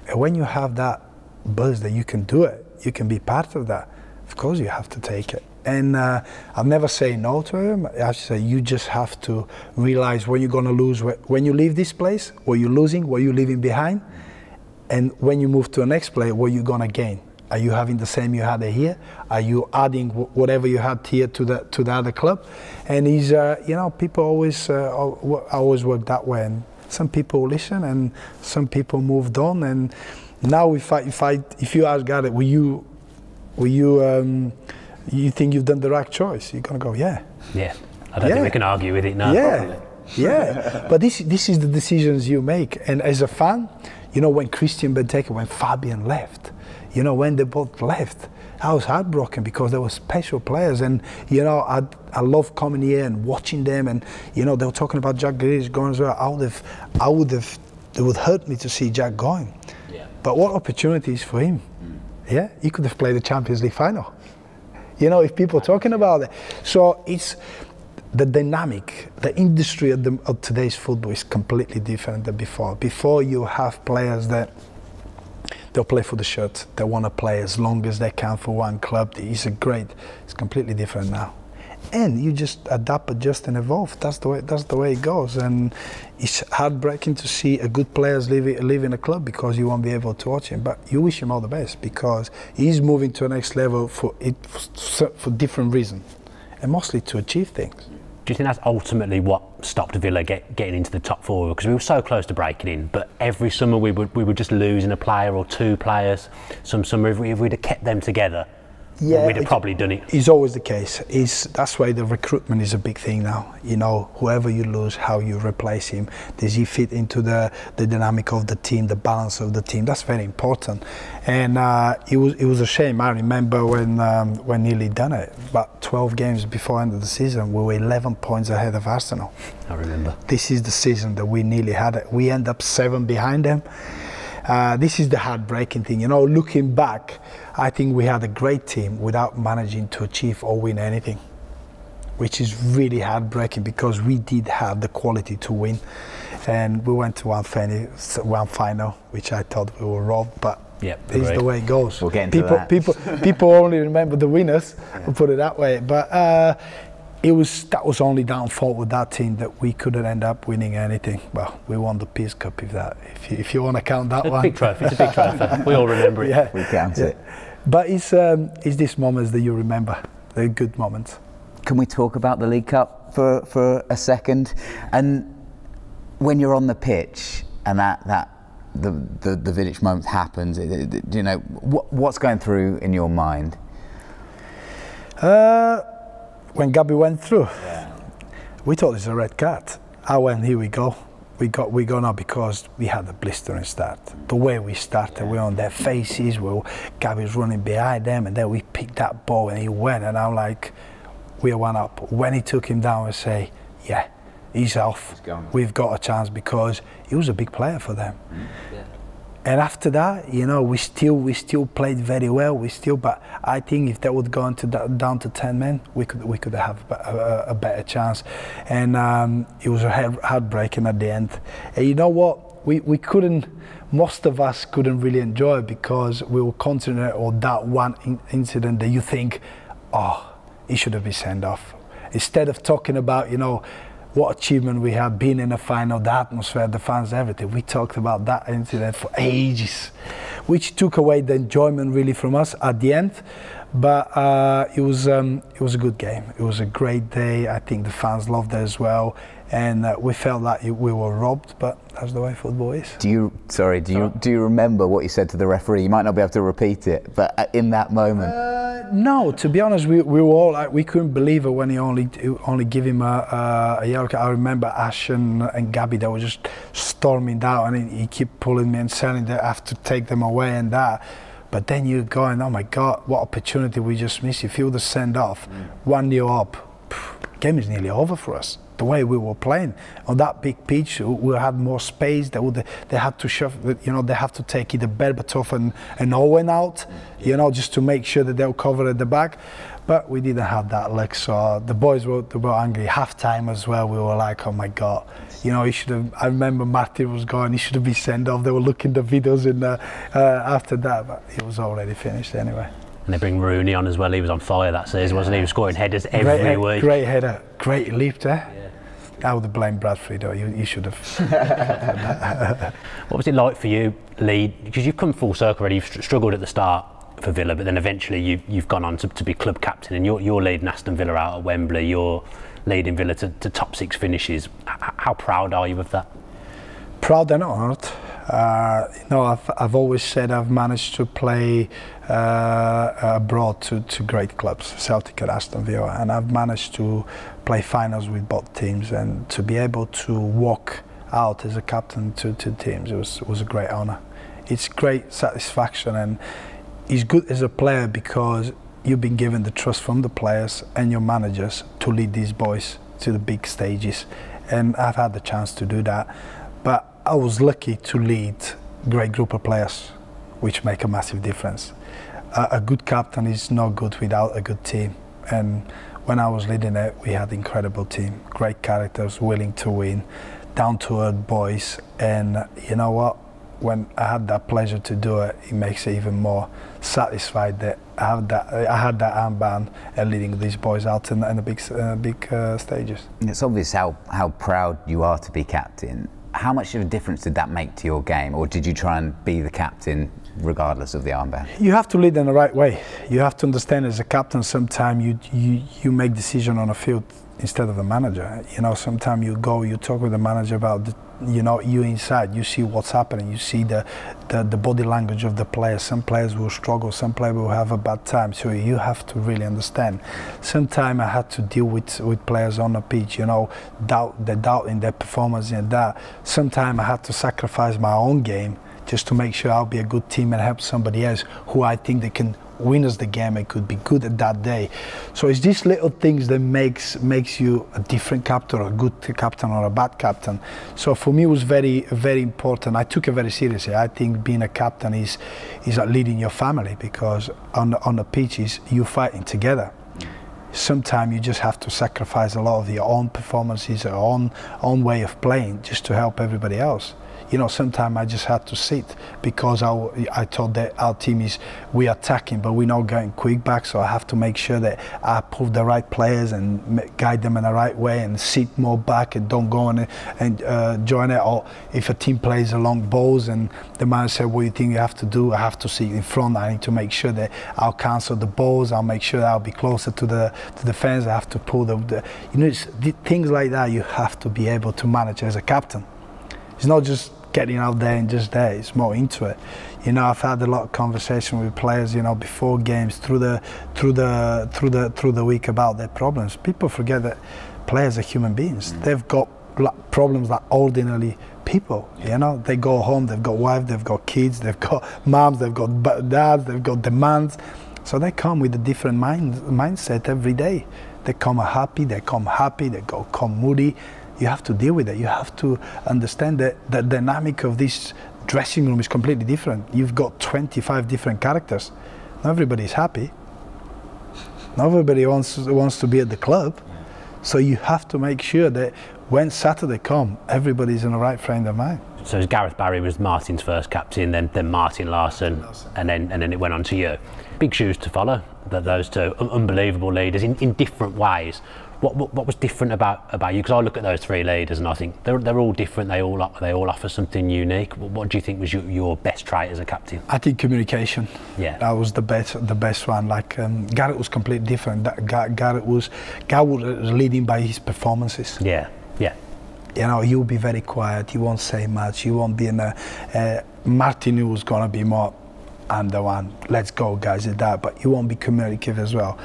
And when you have that buzz that you can do it, you can be part of that. Of course, you have to take it. And I'll never say no to him. I say you just have to realize when you're going to lose, when you leave this place, what you're losing, what you're leaving behind, and when you move to the next place, what you're going to gain. Are you having the same you had here? Are you adding whatever you had here to the other club? And he's, you know, people always work that way. And some people listen, and some people moved on. And now if you ask God, you think you've done the right choice? You're gonna go, yeah. Yeah, I don't think we can argue with it now. Yeah, yeah. But this is the decisions you make. And as a fan, you know, when Christian Benteke, when Fabian left, you know, when they both left, I was heartbroken because they were special players. And you know, I love coming here and watching them. And you know, they were talking about Jack Grealish going as well. It would hurt me to see Jack going. Yeah. But what opportunities for him? Yeah, he could have played the Champions League final. You know, if people are talking about it. So it's the dynamic, the industry of today's football is completely different than before. Before you have players that they'll play for the shirt, they want to play as long as they can for one club. It's completely different now. and you just adapt, adjust, and evolve. That's the way it goes. And it's heartbreaking to see a good players leaving a club because you won't be able to watch him. But you wish him all the best because he's moving to the next level for different reasons, and mostly to achieve things. Do you think that's ultimately what stopped Villa getting into the top four? Because we were so close to breaking in, but every summer we were just losing a player or two players. Some summer, if we'd have kept them together, we'd have probably done it. It's always the case. That's why the recruitment is a big thing now. You know, whoever you lose, how you replace him. Does he fit into the dynamic of the team, the balance of the team? That's very important. And it was a shame. I remember when nearly done it. About 12 games before end of the season, we were 11 points ahead of Arsenal. I remember. This is the season that we nearly had it. We end up 7 behind them. This is the heartbreaking thing. You know, looking back, I think we had a great team without managing to achieve or win anything, which is really heartbreaking because we did have the quality to win. And we went to one final, which I thought we were robbed, but this is the way it goes. We'll get into that. People only remember the winners, we'll put it that way. But that was only downfall with that team that we couldn't end up winning anything. Well, we won the Peace Cup if you want to count that one. Big trophy. It's a big trophy. We all remember it. Yeah, we count it. But it's these moments that you remember, the good moments. Can we talk about the League Cup for a second? And when you're on the pitch and the Vidic moment happens, you know, what's going through in your mind? When Gabby went through, we thought it's a red card. I went, here we go. We go now because we had a blistering start. The way we started, we were on their faces, Gabby's running behind them, and then we picked that ball and he went, and I'm like, we are 1 up. When he took him down, I say, yeah, he's off. We've got a chance because he was a big player for them. Yeah. And after that, you know, we still played very well. But I think if that would go down to 10 men, we could have a better chance. And it was heartbreaking at the end. And you know what? We couldn't. Most of us couldn't really enjoy it because we were concentrating on that one incident that you think, oh, he should have been sent off. Instead of talking about, you know, what achievement we had, been in a final, the atmosphere, the fans, everything. We talked about that incident for ages, which took away the enjoyment really from us at the end. But it was a good game. It was a great day. I think the fans loved it as well, and we felt like we were robbed. But that's the way football is. Do you remember what you said to the referee? You might not be able to repeat it, but in that moment. No, to be honest, we were all like, we couldn't believe it when he only gave him a yellow card. I remember Aston and Gabby, they were just storming down, and he kept pulling me and saying that I have to take them away and that. But then you're going, oh my God, what opportunity we just missed. If you would have sent off 1-0 up, game is nearly over for us. The way we were playing on that big pitch, we had more space. They had to shove, you know, they have to take either Berbatov and Owen out, you know, just to make sure that they'll cover at the back. But we didn't have that luck, so the boys were angry. Half time as well, we were like, oh my God, you know, he should have. I remember Martin was going, he should have been sent off. They were looking at the videos after that, but it was already finished anyway. And they bring Rooney on as well. He was on fire that season, wasn't he? He was scoring headers every week. Great header, great leap there. I would have blamed Bradford though. You should have. What was it like for you, Lee? Because you've come full circle already. You've struggled at the start for Villa, but then eventually you've gone on to be club captain, and you're leading Aston Villa out at Wembley. You're leading Villa to top 6 finishes. How proud are you of that? Proud and honoured. You know, I've always said I've managed to play abroad to great clubs, Celtic and Aston Villa, and I've managed to play finals with both teams, and to be able to walk out as a captain to teams, it was a great honour. It's great satisfaction, and it's good as a player because you've been given the trust from the players and your managers to lead these boys to the big stages, and I've had the chance to do that. But I was lucky to lead a great group of players, which make a massive difference. A good captain is not good without a good team, and when I was leading it, we had an incredible team, great characters, willing to win, down-to-earth boys, and you know what? when I had that pleasure to do it, it makes it even more satisfied that I had that armband and leading these boys out in the big stages. It's obvious how proud you are to be captain. How much of a difference did that make to your game, or did you try and be the captain regardless of the armband? You have to lead in the right way. You have to understand, as a captain, sometimes you make decision on a field instead of the manager. You know, sometimes you talk with the manager about you inside, you see what's happening, you see the body language of the players. Some players will struggle, some players will have a bad time, so you have to really understand. Sometimes I had to deal with players on the pitch, the doubt in their performance and that. Sometimes I had to sacrifice my own game just to make sure I'll be a good team and help somebody else who I think they can win us the game and could be good at that day. So it's these little things that makes you a different captain, or a good captain or a bad captain. So for me it was very, very important. I took it very seriously. I think being a captain is like leading your family, because on the pitch is you fighting together. Sometimes you just have to sacrifice a lot of your own performances, your own way of playing, just to help everybody else. Sometimes I just had to sit, because I thought that our team we attacking, but we're not going quick back, so I have to make sure that I pull the right players and guide them in the right way and sit more back and don't go on and join it. Or if a team plays along balls and the man said, what do you think you have to do? I have to sit in front. I need to make sure that I'll cancel the balls. I'll make sure that I'll be closer to the fans. I have to pull it's things like that you have to be able to manage as a captain. It's not just getting out there and just there, it's more into it. I've had a lot of conversation with players, before games, through the week about their problems. People forget that players are human beings. They've got problems like ordinary people. They go home, they've got wives, they've got kids, they've got moms, they've got dads, they've got demands. So they come with a different mindset every day. They come happy, they come moody. You have to deal with it. You have to understand that the dynamic of this dressing room is completely different. You've got 25 different characters. Not everybody is happy. Not everybody wants to be at the club. So you have to make sure that when Saturday comes, everybody's in the right frame of mind. So Gareth Barry was Martin's first captain, then Martin Larsson, and then it went on to you. Big shoes to follow, those two unbelievable leaders in different ways. What was different about you? Because I look at those three leaders and I think they're all different. They all offer something unique. What do you think was your best trait as a captain? I think communication. Yeah, that was the best one. Like Gareth was completely different. Gareth was leading by his performances. Yeah. You'll be very quiet. You won't say much. You won't be in a. Martin who was gonna be more. I'm the one. Let's go, guys. At that, but you won't be communicative as well.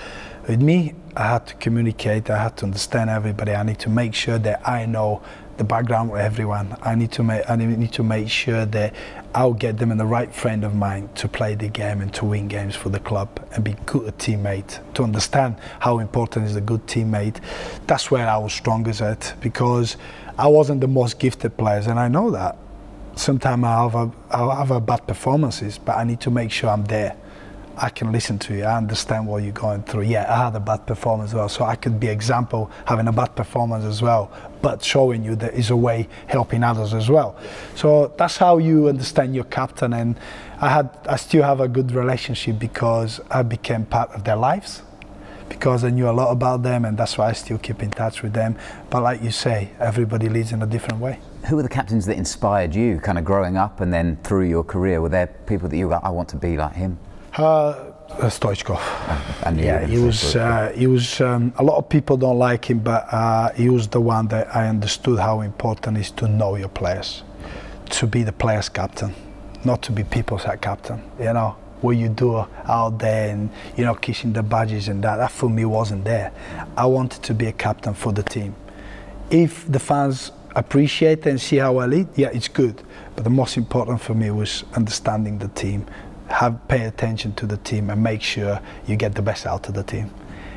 With me, I had to communicate. I had to understand everybody. I need to make sure that I know the background of everyone. I need to make sure that I'll get them in the right frame of mind to play the game and to win games for the club and be good a teammate. To understand how important is a good teammate. That's where I was strongest at, because I wasn't the most gifted players, and I know that. Sometimes I'll have bad performances, but I need to make sure I'm there. I can listen to you, I understand what you're going through. Yeah, I had a bad performance as well, so I could be example having a bad performance as well, but showing you that is a way helping others as well. So that's how you understand your captain, and I still have a good relationship because I became part of their lives, because I knew a lot about them, and that's why I still keep in touch with them. But like you say, everybody leads in a different way. Who were the captains that inspired you kind of growing up and then through your career? Were there people that you got, I want to be like him? Stoichkov. Yeah, he was a lot of people don't like him, but he was the one that I understood how important it is to know your players, to be the players' captain, not to be people's captain. What you do out there and kissing the badges and that for me wasn't there. I wanted to be a captain for the team. If the fans appreciate and see how I lead, yeah, it's good. But the most important for me was understanding the team, pay attention to the team and make sure you get the best out of the team.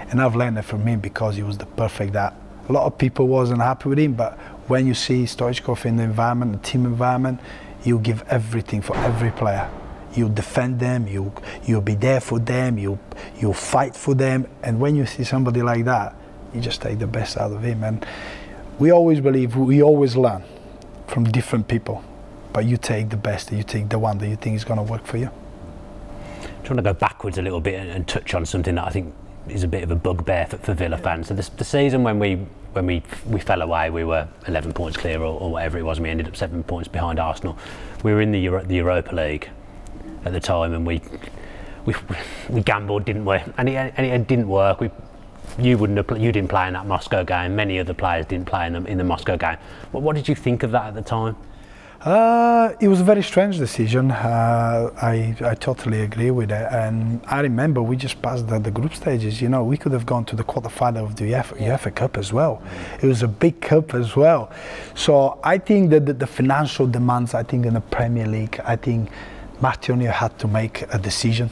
And I've learned it from him, because he was the perfect that. A lot of people wasn't happy with him, but when you see Stoichkov in the environment, the team environment, you give everything for every player. You defend them, you'll be there for them, you'll fight for them. And when you see somebody like that, you just take the best out of him. And we always believe, we always learn from different people. but you take the best, you take the one that you think is going to work for you. I want to go backwards a little bit and touch on something that I think is a bit of a bugbear for Villa fans. So the season when we fell away, we were 11 points clear or whatever it was, and we ended up 7 points behind Arsenal. We were in the Europa League at the time, and we gambled, didn't we? And it didn't work. You didn't play in that Moscow game. Many other players didn't play in the Moscow game. What did you think of that at the time? It was a very strange decision. I totally agree with it, and I remember we just passed the group stages. You know, we could have gone to the quarterfinal of the UEFA Cup as well. It was a big cup as well. So I think that the financial demands, I think in the Premier League, I think Martino had to make a decision.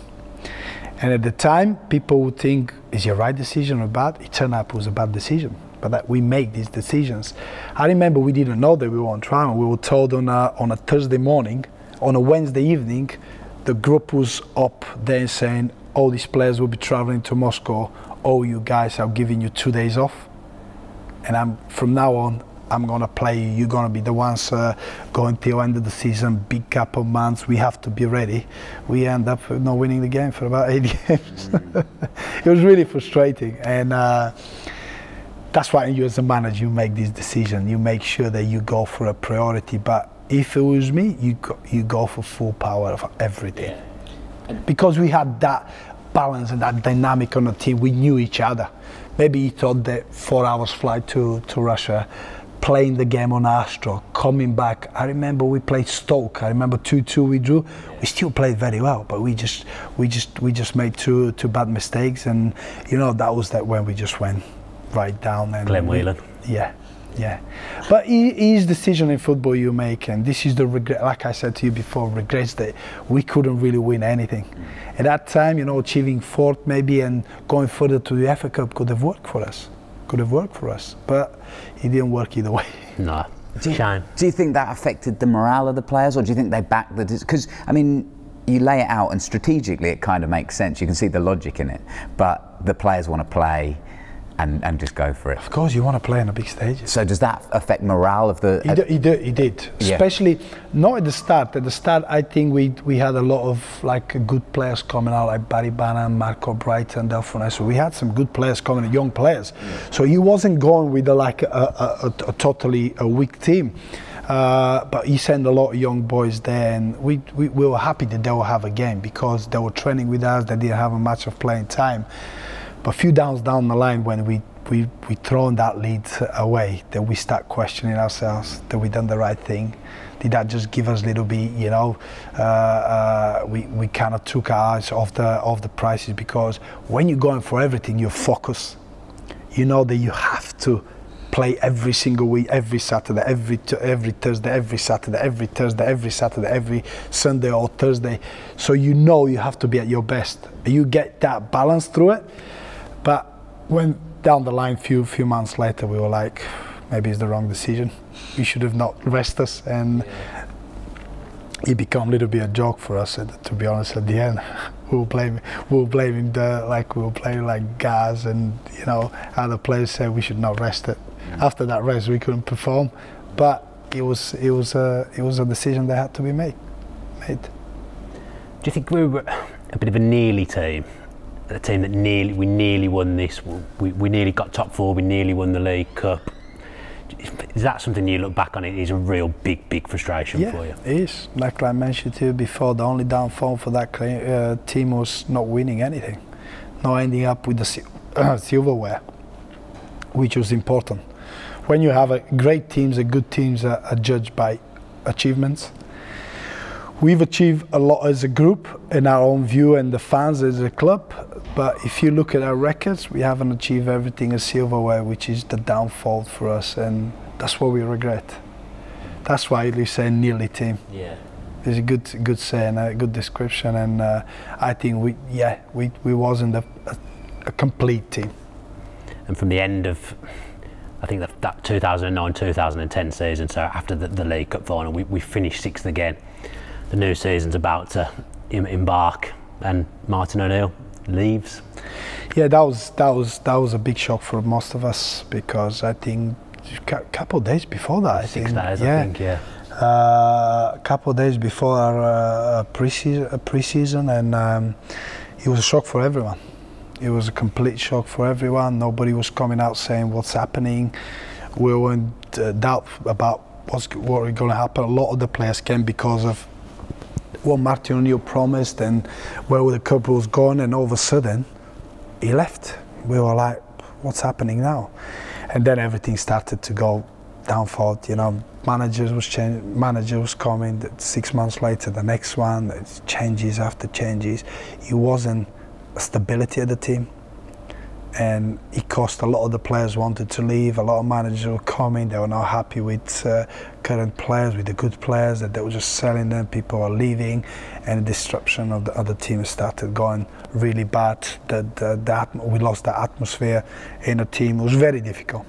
And at the time, people would think, is it a right decision or bad? It turned out it was a bad decision. But that we make these decisions. I remember we didn't know that we were on trial. We were told on a Thursday morning, on a Wednesday evening, the group was up there saying, all these players will be traveling to Moscow. Oh, you guys are giving you 2 days off. And from now on, I'm going to play you. You're going to be the ones going till end of the season, big couple of months. We have to be ready. We end up not winning the game for about 8 games. It was really frustrating. And that's why you as a manager, you make this decision. You make sure that you go for a priority. But if it was me, you go for full power of everything. Yeah. Because we had that balance and that dynamic on the team. We knew each other. Maybe he thought that 4 hours flight to Russia, playing the game on Aston, coming back. I remember we played Stoke. I remember 2-2 we drew. We still played very well, but we just made two bad mistakes, and you know that was when we just went right down. And Glenn Whelan. Yeah. But each decision in football you make, and this is the regret, like I said to you before, regrets that we couldn't really win anything. At that time, you know, achieving fourth maybe and going further to the FA Cup could have worked for us. But it didn't work either way. No, shame. Do you think that affected the morale of the players, or do you think they backed the... Because, I mean, you lay it out and strategically it kind of makes sense. You can see the logic in it. But the players want to play and just go for it. Of course, you want to play on a big stage. So does that affect morale of the... It did. Yeah. Especially not at the start. At the start, I think we had a lot of like good players coming out, like Barry Bannan, Marco Brighton, Delphine. So we had some good players coming, young players. So he wasn't going with a totally weak team. But he sent a lot of young boys there, and we were happy that they will have a game because they were training with us. They didn't have a much of playing time. But a few downs down the line, when we thrown that lead away, then we start questioning ourselves, that we done the right thing. Did that just give us a little bit, you know, we kind of took our eyes off the prices, because when you're going for everything, you're focused. You know that you have to play every single week, every Saturday, every Thursday, every Saturday, every Thursday, every Saturday, every Sunday or Thursday. So you know you have to be at your best. You get that balance through it. But when down the line, few months later, we were like, maybe it's the wrong decision. We should have not rested us, and it became a little bit a joke for us. To be honest, at the end, we were playing like Gaz, and you know, other players said we should not rest it. After that rest, we couldn't perform, but it was a decision that had to be made. Do you think we were a bit of a nearly team? A team that we nearly won this. We nearly got top four. We nearly won the League Cup. Is that something you look back on? It is a real big frustration for you. Yeah, it is. Like I mentioned to you before, the only downfall for that team was not winning anything, not ending up with the silverware, which was important. When you have great teams, good teams are judged by achievements. We've achieved a lot as a group in our own view, and the fans as a club, but if you look at our records, we haven't achieved everything as silverware, which is the downfall for us, and that's what we regret. That's why we say nearly team. Yeah, it's a good saying, a good description, and I think we wasn't a complete team. And from the end of, I think that 2009-2010 season, so after the League Cup final, we finished sixth again. The new season's about to embark, and Martin O'Neill leaves. Yeah, that was a big shock for most of us, because I think a couple of days before that, 6 days, I think, yeah. a couple of days before our pre-season, and it was a shock for everyone. It was a complete shock for everyone. Nobody was coming out saying what's happening. We were in doubt about what was going to happen. A lot of the players came because of what Martin O'Neill promised and where the club was going, and all of a sudden he left. We were like, what's happening now? And then everything started to go downfall. You know, manager was coming. 6 months later, the next one, changes after changes. It wasn't stability of the team, and it cost. A lot of the players wanted to leave. A lot of managers were coming, they were not happy with current players, with the good players, that they were just selling them. People were leaving, and the disruption of the other team started going really bad. We lost the atmosphere in the team. It was very difficult.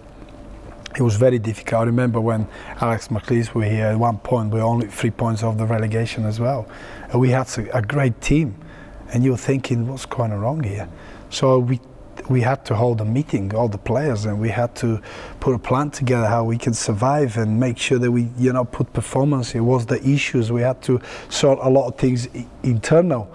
It was very difficult. I remember when Alex McLeish were here, at one point we were only 3 points off the relegation as well, and we had a great team. And you're thinking, what's going wrong here? So we had to hold a meeting, all the players, and we had to put a plan together how we can survive and make sure that we, put performance. It was the issues. We had to sort a lot of things internal,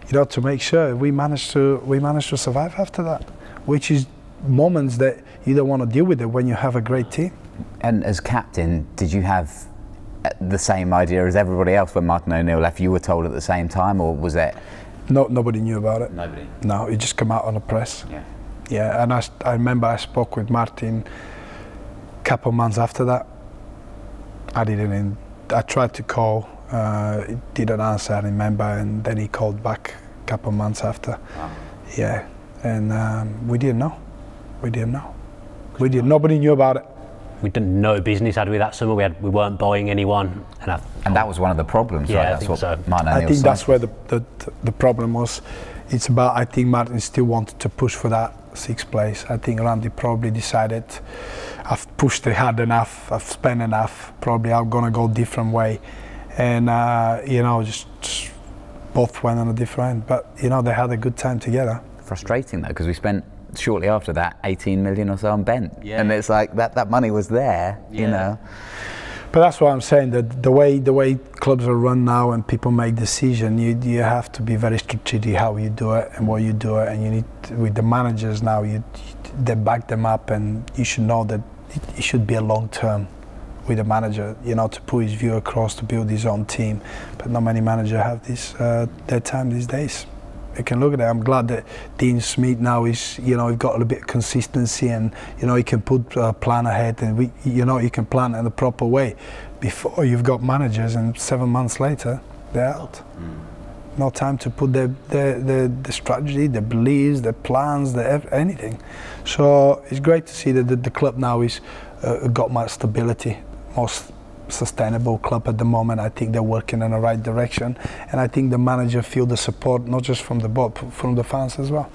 to make sure we managed to survive after that, which is moments that you don't want to deal with it when you have a great team. And as captain, did you have the same idea as everybody else when Martin O'Neill left? You were told at the same time, or was it? No, nobody knew about it. Nobody? No, it just came out on the press. Yeah. Yeah, and I remember I spoke with Martin a couple of months after that. I tried to call, he didn't answer, I remember, and then he called back a couple of months after. Wow. Yeah, and we didn't know. Nobody knew about it. We didn't know business, had we, that summer? We weren't buying anyone. And that was one of the problems, yeah, right? That's what so. Martin O'Neill I think said. that's where the problem was. It's about, I think Martin still wanted to push for that 6th place. I think Randy probably decided, I've pushed it hard enough, I've spent enough, probably I'm going to go a different way. And, just both went on a different end. But, they had a good time together. Frustrating though, because we spent, shortly after that, 18 million or so on Ben. Yeah. And it's like that money was there, Yeah. But that's what I'm saying, that the way clubs are run now and people make decisions, you have to be very strategic how you do it and what you do it, and you need with the managers now, they back them up, and you should know that it should be a long term with the manager, to put his view across, to build his own team. But not many managers have their time these days. You can look at it. I'm glad that Dean Smith now is, he's got a little bit of consistency, and he can put a plan ahead, and you can plan in the proper way. Before, you've got managers, and 7 months later they're out. No time to put the strategy, the beliefs, the plans, anything. So it's great to see that the club now is got more stability, most sustainable club at the moment. I think they're working in the right direction, and I think the manager feel the support not just from the board, but from the fans as well.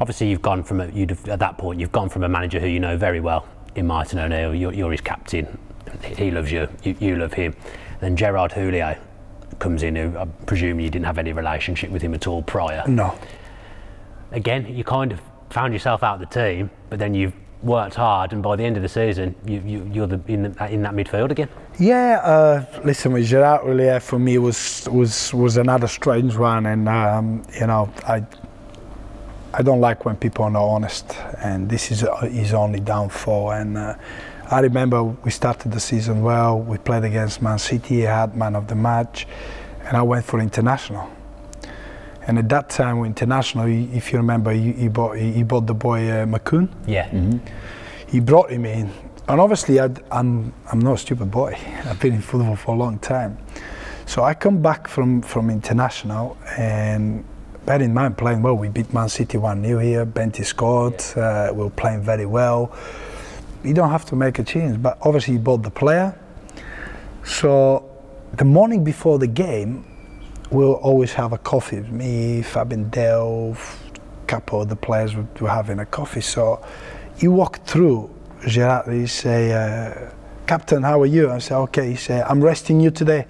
Obviously, you've gone from at that point, you've gone from a manager who you know very well in Martin O'Neill. You're his captain. He loves you. You love him. Then Gerard Houllier comes in, who I presume you didn't have any relationship with him at all prior. No. Again, you kind of found yourself out of the team, but then you've worked hard, and by the end of the season, you're in that midfield again. Yeah, listen, with Gerard Houllier for me was another strange one, and I don't like when people are not honest, and this is his only downfall. And I remember we started the season well. We played against Man City, I had man of the match, and I went for international. And at that time, with international, if you remember, he bought the boy McCoon. Yeah. Mm-hmm. He brought him in, and obviously I'm not a stupid boy. I've been in football for a long time, so I come back from international, and bear in mind, playing well. We beat Man City 1-0 here. Benty scored. Yeah. We were playing very well. You don't have to make a change, but obviously he bought the player. So the morning before the game, we'll always have a coffee. Me, Fabian Del, a couple of the players were having a coffee. So he walked through, Gerard, he say, "Captain, how are you?" I said, "Okay." He said, "I'm resting you today."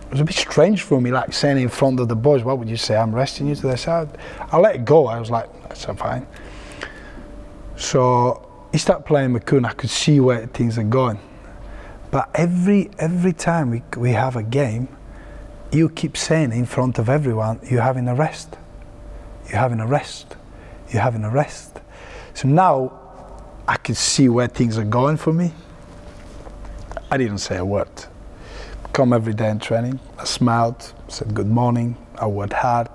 It was a bit strange for me, like saying in front of the boys, what would you say? "I'm resting you today." So I let it go. I was like, that's fine. So he started playing McCoon. I could see where things are going. But every time we have a game, you keep saying in front of everyone, you're having a rest. You're having a rest. You're having a rest. So now I can see where things are going for me. I didn't say a word. Come every day in training, I smiled, said good morning, I worked hard.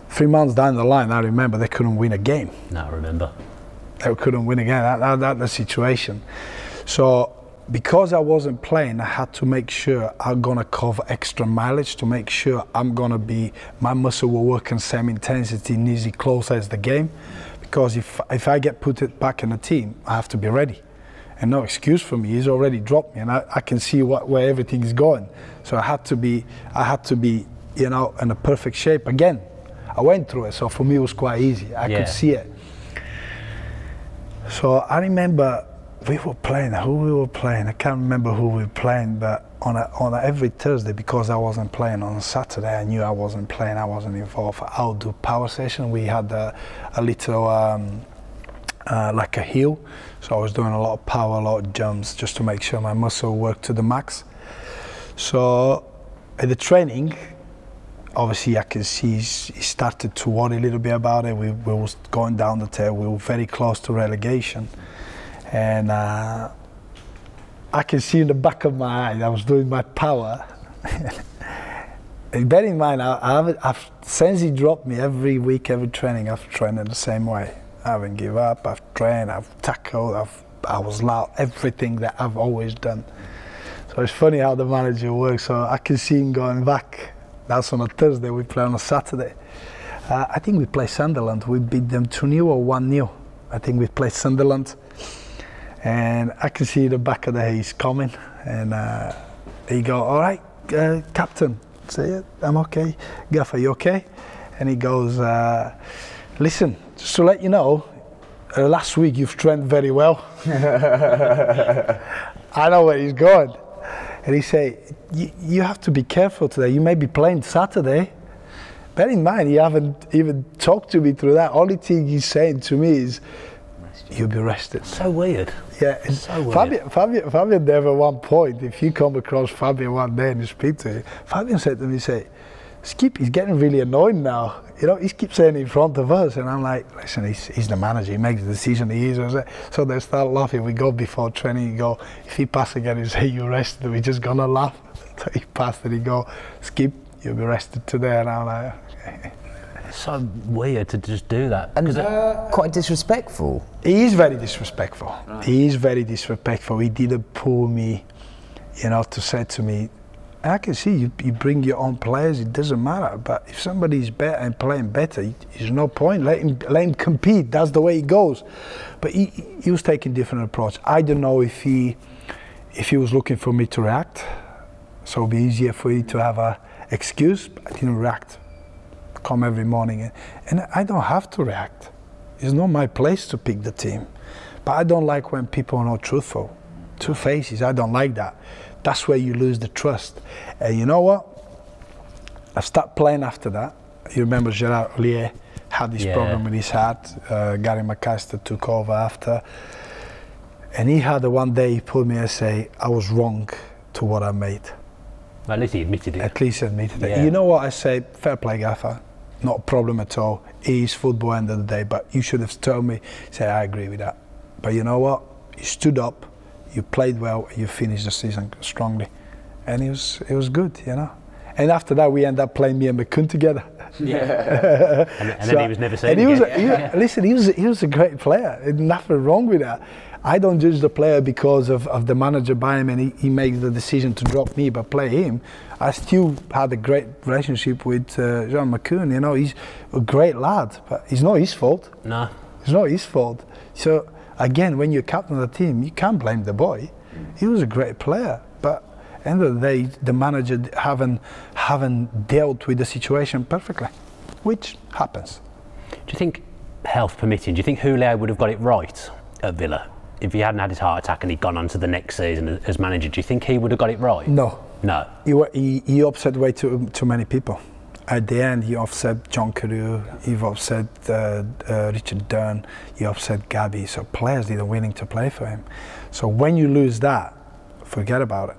3 months down the line, I remember they couldn't win a game. No, I remember. They couldn't win again. That's the situation. So because I wasn't playing, I had to make sure I'm gonna cover extra mileage to make sure my muscle will work in same intensity, easy, close as the game. Because if I get put it back in the team, I have to be ready. And no excuse for me. He's already dropped me, and I can see where everything is going. So I had to be, in a perfect shape again. I went through it, so for me it was quite easy. I could see it. So I remember we were playing. Who we were playing? I can't remember who we were playing, but on every Thursday, because I wasn't playing on Saturday, I knew I wasn't playing. I wasn't involved. I'll do power session. We had a little. Like a hill, so I was doing a lot of power, a lot of jumps, just to make sure my muscle worked to the max. So at the training, obviously I can see he started to worry a little bit about it. We was going down the tail. We were very close to relegation, and I can see in the back of my eye I was doing my power. And bear in mind, I've since he dropped me every week, every training, I've trained in the same way. I haven't given up, I've trained, I've tackled, I was loud, everything that I've always done. So it's funny how the manager works, so I can see him going back. That's on a Thursday, we play on a Saturday. I think we play Sunderland, we beat them 2-0 or 1-0. I think we played Sunderland. And I can see the back of the he's coming, and he go, all right, captain. I say, yeah, I'm okay. Gaffer, you okay? And he goes, listen, just to let you know, last week you've trained very well. I know where he's going. And he say, you have to be careful today. You may be playing Saturday. Bear in mind, you haven't even talked to me through that. Only thing he's saying to me is, you'll be rested. So weird. Yeah, and so weird. Fabian never one point, if you come across Fabian one day and you speak to him, Fabian said to me, Skip, he's getting really annoyed now. He keeps saying in front of us, and I'm like, listen, he's the manager, he makes the decision, he is. So they start laughing. We go before training, he go, if he pass again, he say, you rested, we're just gonna laugh. So he passed and he go, Skip, you'll be rested today. And I'm like, okay. It's so weird to just do that. And quite disrespectful. He is very disrespectful. Right. He is very disrespectful. He didn't pull me, to say to me, I can see you bring your own players, it doesn't matter. But if somebody's better and playing better, there's no point. Let him compete. That's the way it goes. But he was taking different approach. I don't know if he was looking for me to react, so it'd be easier for you to have a excuse. But I didn't react. Come every morning, and I don't have to react. It's not my place to pick the team. But I don't like when people are not truthful. Two faces. I don't like that. That's where you lose the trust. And you know what? I started playing after that. You remember Gerard Ollier had this problem with his heart. Gary McAllister took over after. And he had one day, he pulled me and say, I was wrong to what I made. Well, at least he admitted it. At least he admitted it. You know what I say? Fair play, Gaffer. Not a problem at all. It is football end of the day. But you should have told me, say, I agree with that. But you know what? You stood up. You played well, you finished the season strongly, and it was good, And after that, we ended up playing me and McCune together. Yeah. and then he was never seen again. Listen, he was a great player. Nothing wrong with that. I don't judge the player because of the manager by him and he makes the decision to drop me but play him. I still had a great relationship with Jean McCune. He's a great lad, but it's not his fault. No, it's not his fault. So. Again, when you're captain of the team, you can't blame the boy. He was a great player, but at the end of the day, the manager haven't dealt with the situation perfectly, which happens. Do you think, health permitting, do you think Julio would have got it right at Villa? If he hadn't had his heart attack and he'd gone on to the next season as manager, do you think he would have got it right? No. No. He upset way too many people. At the end, he upset John Carew, he upset Richard Dunn, he upset Gabby. So players didn't willing to play for him. So when you lose that, forget about it.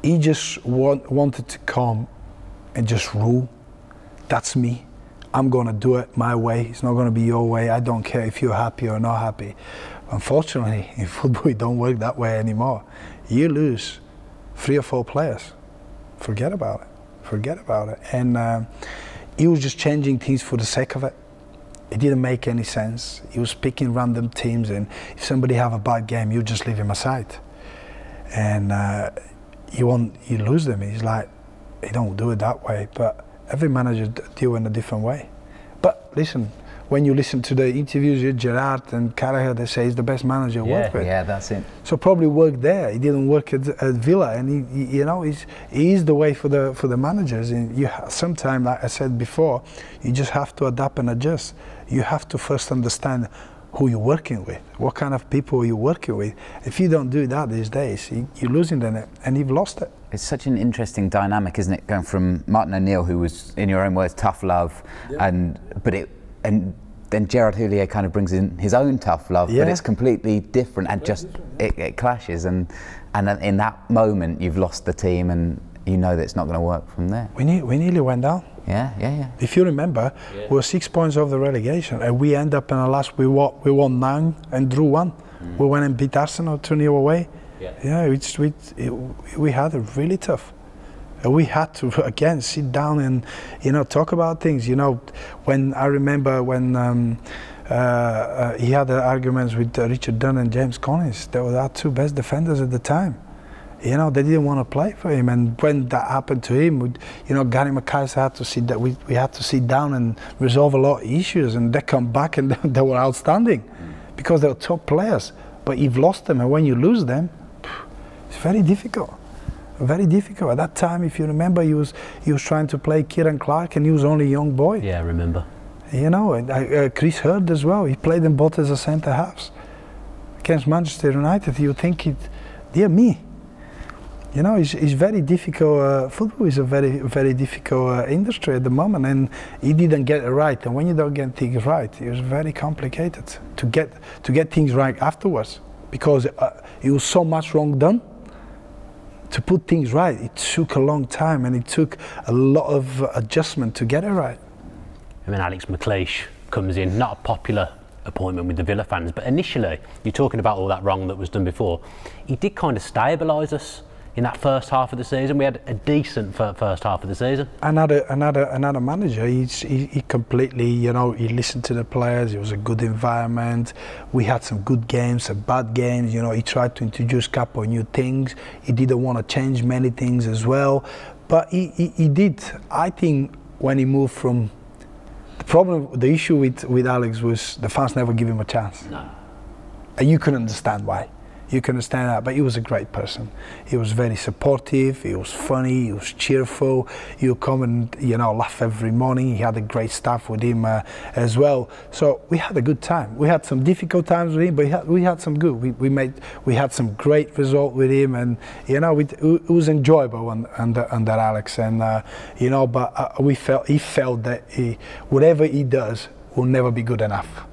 He just wanted to come and just rule. That's me. I'm going to do it my way. It's not going to be your way. I don't care if you're happy or not happy. Unfortunately, in football, it don't work that way anymore. You lose 3 or 4 players. Forget about it. Forget about it. And he was just changing things for the sake of it. It didn't make any sense. He was picking random teams, and if somebody have a bad game, you just leave him aside. And you lose them. He's like, he don't do it that way. But every manager do it in a different way. But listen, when you listen to the interviews with Gerrard and Carragher, they say he's the best manager worked with. Yeah, that's it. So probably worked there. He didn't work at Villa, and he is the way for the managers. And sometimes, like I said before, you just have to adapt and adjust. You have to first understand who you're working with, what kind of people you're working with. If you don't do that these days, you're losing them, and you've lost it. It's such an interesting dynamic, isn't it? Going from Martin O'Neill, who was, in your own words, tough love, and then Gerard Houllier kind of brings in his own tough love, but it's completely different, and it clashes. And in that moment, you've lost the team, and you know that it's not going to work from there. We nearly went down. Yeah. If you remember, we were 6 points off the relegation, and we end up in the last. We won 9 and drew 1. We went and beat Arsenal 2-0 away. We had it really tough. And we had to again sit down and talk about things. When I remember when he had arguments with Richard Dunn and James Collins. They were our 2 best defenders at the time. They didn't want to play for him, and when that happened to him, Gary McAllister had to sit that we had to sit down and resolve a lot of issues, and they come back and they were outstanding because they were top players. But you've lost them, and when you lose them, it's very difficult. Very difficult. At that time, if you remember, he was trying to play Kieran Clark, and he was only a young boy. Yeah, I remember. And Chris Hurd as well. He played them both as a centre halves against Manchester United. You think dear me. It's very difficult. Football is a very, very difficult industry at the moment, and he didn't get it right. And when you don't get things right, it was very complicated to get things right afterwards, because it was so much wrong done. To put things right, it took a long time, and it took a lot of adjustment to get it right. I mean, Alex McLeish comes in, not a popular appointment with the Villa fans, but initially, you're talking about all that wrong that was done before. He did kind of stabilise us in that first half of the season. We had a decent first half of the season. Another manager. He completely, he listened to the players. It was a good environment. We had some good games, some bad games. He tried to introduce a couple of new things. He didn't want to change many things as well, but he did. I think when he moved from, the issue with Alex was the fans never give him a chance. No. And you can understand why. You can understand that, but he was a great person. He was very supportive, he was funny, he was cheerful. He would come and laugh every morning. He had a great staff with him as well. So we had a good time. We had some difficult times with him, but we had some good. We had some great result with him, and it was enjoyable under Alex. And but he felt that whatever he does will never be good enough.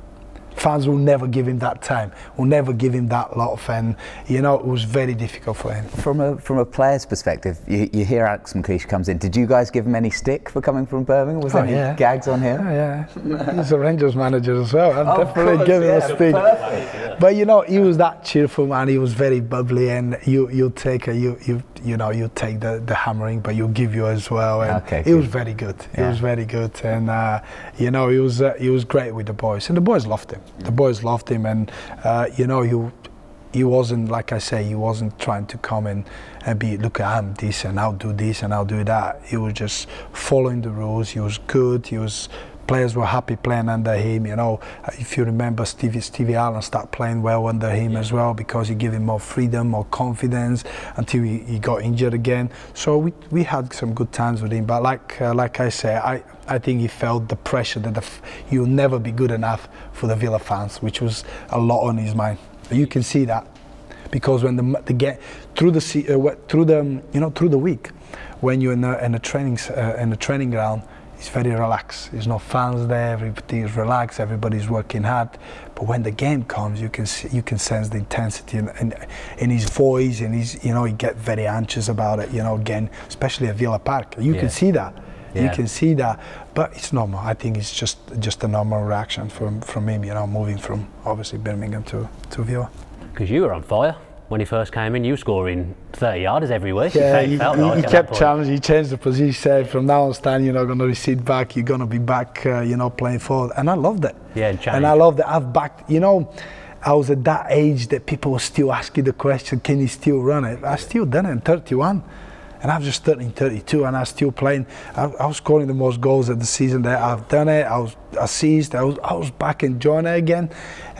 Fans will never give him that time, will never give him that love, and it was very difficult for him. From a player's perspective, you hear Alex McLeish comes in. Did you guys give him any stick for coming from Birmingham? Was there any gags on him? Yeah. He's a Rangers manager as well. I'd definitely give him a stick. Perfect. But he was that cheerful man. He was very bubbly, and you take the hammering, but you'll give you as well. And it was very good. It was very good, and he was great with the boys, and the boys loved him. The boys loved him, and he wasn't, like I say, he wasn't trying to come in and be, look, I'm this and I'll do this and I'll do that. He was just following the rules. He was good. Players were happy playing under him. If you remember, Stevie Allen started playing well under him as well, because he gave him more freedom, more confidence, until he got injured again. So we had some good times with him. But like I say, I think he felt the pressure that he'll never be good enough for the Villa fans, which was a lot on his mind. You can see that, because when the game through the week, when you're in a training ground, it's very relaxed. There's no fans there. Everybody is relaxed. Everybody's working hard. But when the game comes, you can sense the intensity in his voice, and he's, you know, he get very anxious about it. You know, again, especially at Villa Park, you can see that. You can see that, but it's normal. I think it's just a normal reaction from him. You know, moving from obviously Birmingham to Villa. Because you were on fire when he first came in. You were scoring 30-yarders every week. Yeah, he kept challenging. He changed the position. He said, "From now on, Stan, you're not going to recede back. You're going to be back. You know, playing forward." And I loved it. Yeah, and I loved it. I've backed. You know, I was at that age that people were still asking the question, "Can he still run it?" I still done it in 31. And I've just turned in 32, and I'm still playing. I was scoring the most goals of the season that I've done it. I was assist. I was back enjoying it again,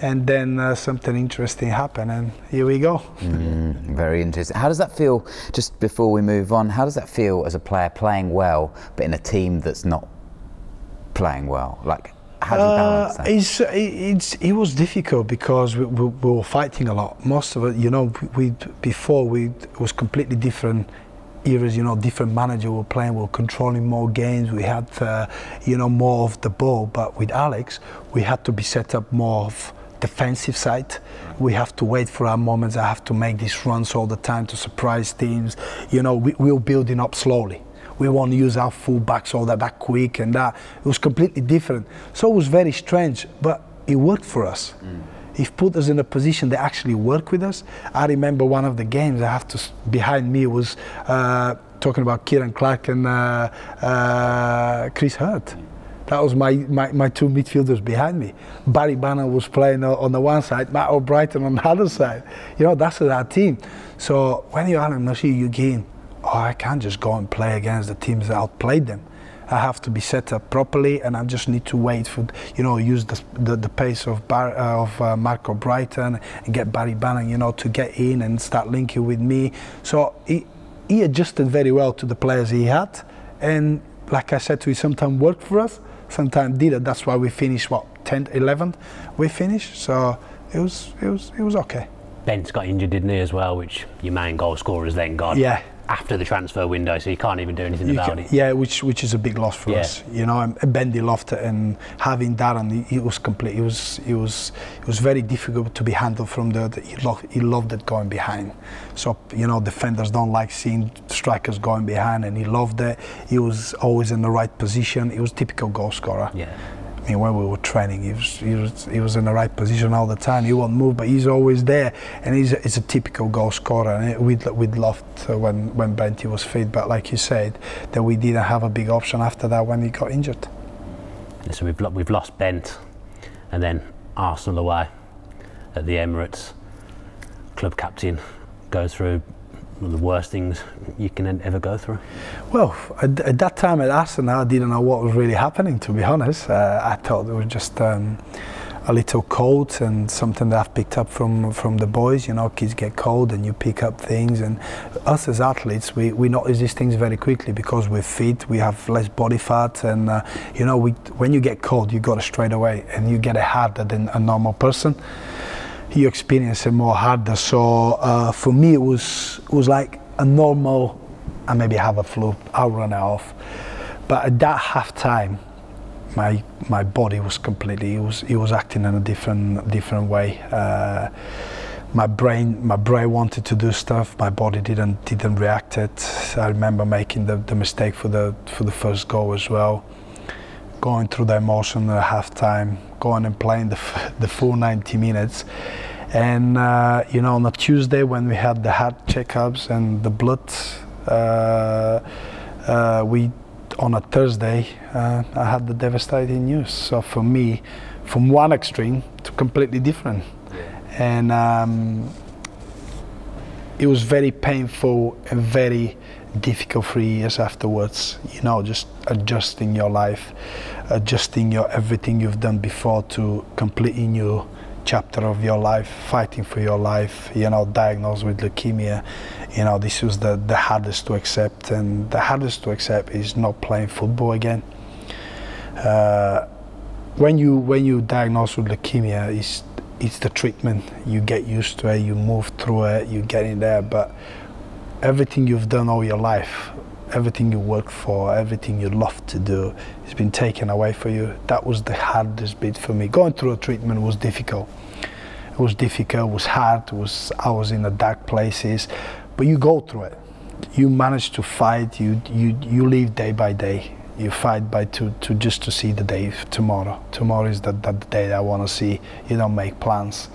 and then something interesting happened, and here we go. Very interesting. How does that feel? Just before we move on, how does that feel as a player playing well, but in a team that's not playing well? Like, how do you balance that? It was difficult because we were fighting a lot. Most of it, you know, it was completely different eras, you know, different manager were playing, we were controlling more games, we had, you know, more of the ball, but with Alex, we had to be set up more of defensive side. We have to wait for our moments, I have to make these runs all the time to surprise teams. You know, we were building up slowly. We won't use our full-backs all that quick, and that. It was completely different. So it was very strange, but it worked for us. It put us in a position that actually worked with us. I remember one of the games, behind me was talking about Kieran Clark and Chris Hurt. That was my two midfielders behind me. Barry Banner was playing on the one side, Matt O'Brighton on the other side. You know, that's our team. So when you're Alan Nasir, you gain, I can't just go and play against the teams that outplayed them. I have to be set up properly, and I just need to wait for, you know, use the pace of Mark O'Brighton and get Barry Bannon, you know, to get in and start linking with me. So he adjusted very well to the players he had, and like I said to you, sometimes worked for us, sometimes didn't. That's why we finished 10th, 11th. We finished, so it was okay. Bent got injured, didn't he, as well, which your main goal scorers then got. Yeah. After the transfer window, so you can't even do anything about it. Yeah, which is a big loss for us. You know, and Bendy loved it, and having that, and it was complete. It was very difficult to be handled from he loved it going behind. So, you know, defenders don't like seeing strikers going behind, and he loved it. He was always in the right position. He was a typical goal scorer. Yeah. I mean, when we were training, he was in the right position all the time. He won't move, but he's always there, and he's a typical goal scorer. And we'd loved when Benty was fit, but like you said, that we didn't have a big option after that when he got injured. So we've lost Bent, and then Arsenal away at the Emirates. Club captain goes through one of the worst things you can ever go through. Well, at that time at Aston, I didn't know what was really happening, to be honest. I thought it was just a little cold, and something that I've picked up from the boys. You know, kids get cold and you pick up things, and us as athletes, we notice these things very quickly because we're fit, we have less body fat, and you know, when you get cold, you got it straight away, and you get it harder than a normal person. You experience it more harder. So for me, it was like a normal, I maybe have a flu, I'll run it off. But at that half time, my body was completely, it was acting in a different way. My brain wanted to do stuff, my body didn't react it. I remember making the mistake for the first goal as well. Going through the emotion at half time, going and playing the full 90 minutes. And you know, on a Tuesday when we had the heart checkups and the blood, on a Thursday, I had the devastating news. So for me, from one extreme to completely different. And it was very painful and very difficult 3 years afterwards, you know, just adjusting your life, adjusting everything you've done before to completely new chapter of your life, fighting for your life, you know, diagnosed with leukemia. You know, this was the hardest to accept, and the hardest to accept is not playing football again. When you diagnosed with leukemia, it's the treatment. You get used to it, you move through it, you get in there, but everything you've done all your life, everything you work for, everything you love to do, has been taken away from you. That was the hardest bit for me. Going through a treatment was difficult. It was difficult, it was hard, I was in the dark places, but you go through it. You manage to fight, you live day by day. You fight just to see the day tomorrow. Tomorrow is the day that I want to see. You don't make plans,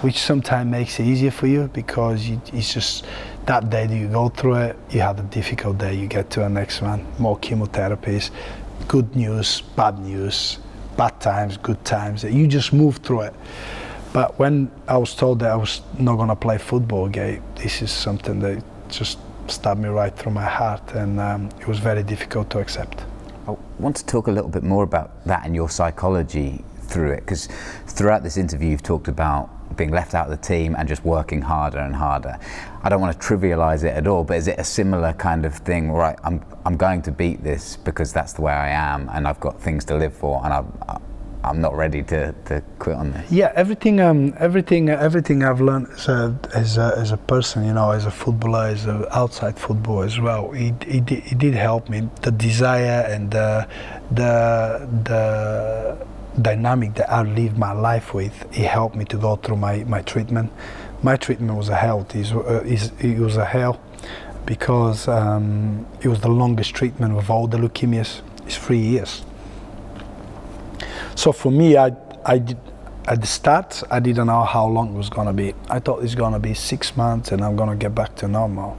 which sometimes makes it easier for you, because it's just that day that you go through it. You have a difficult day, you get to the next one, more chemotherapies, good news, bad times, good times. You just move through it. But when I was told that I was not going to play football again, this is something that just stabbed me right through my heart, and it was very difficult to accept. I want to talk a little bit more about that and your psychology through it, because throughout this interview you've talked about being left out of the team and just working harder and harder. I don't want to trivialize it at all, but is it a similar kind of thing, right, I'm going to beat this because that's the way I am and I've got things to live for, and I'm not ready to quit on this? Yeah, everything I've learned as a person, you know, as a footballer, as an outside football as well, it did help me. The desire and the dynamic that I lived my life with, it helped me to go through my treatment. My treatment was a hell. It was a hell because it was the longest treatment of all the leukemias. It's 3 years. So for me, I did, at the start, I didn't know how long it was going to be. I thought it's going to be 6 months and I'm going to get back to normal.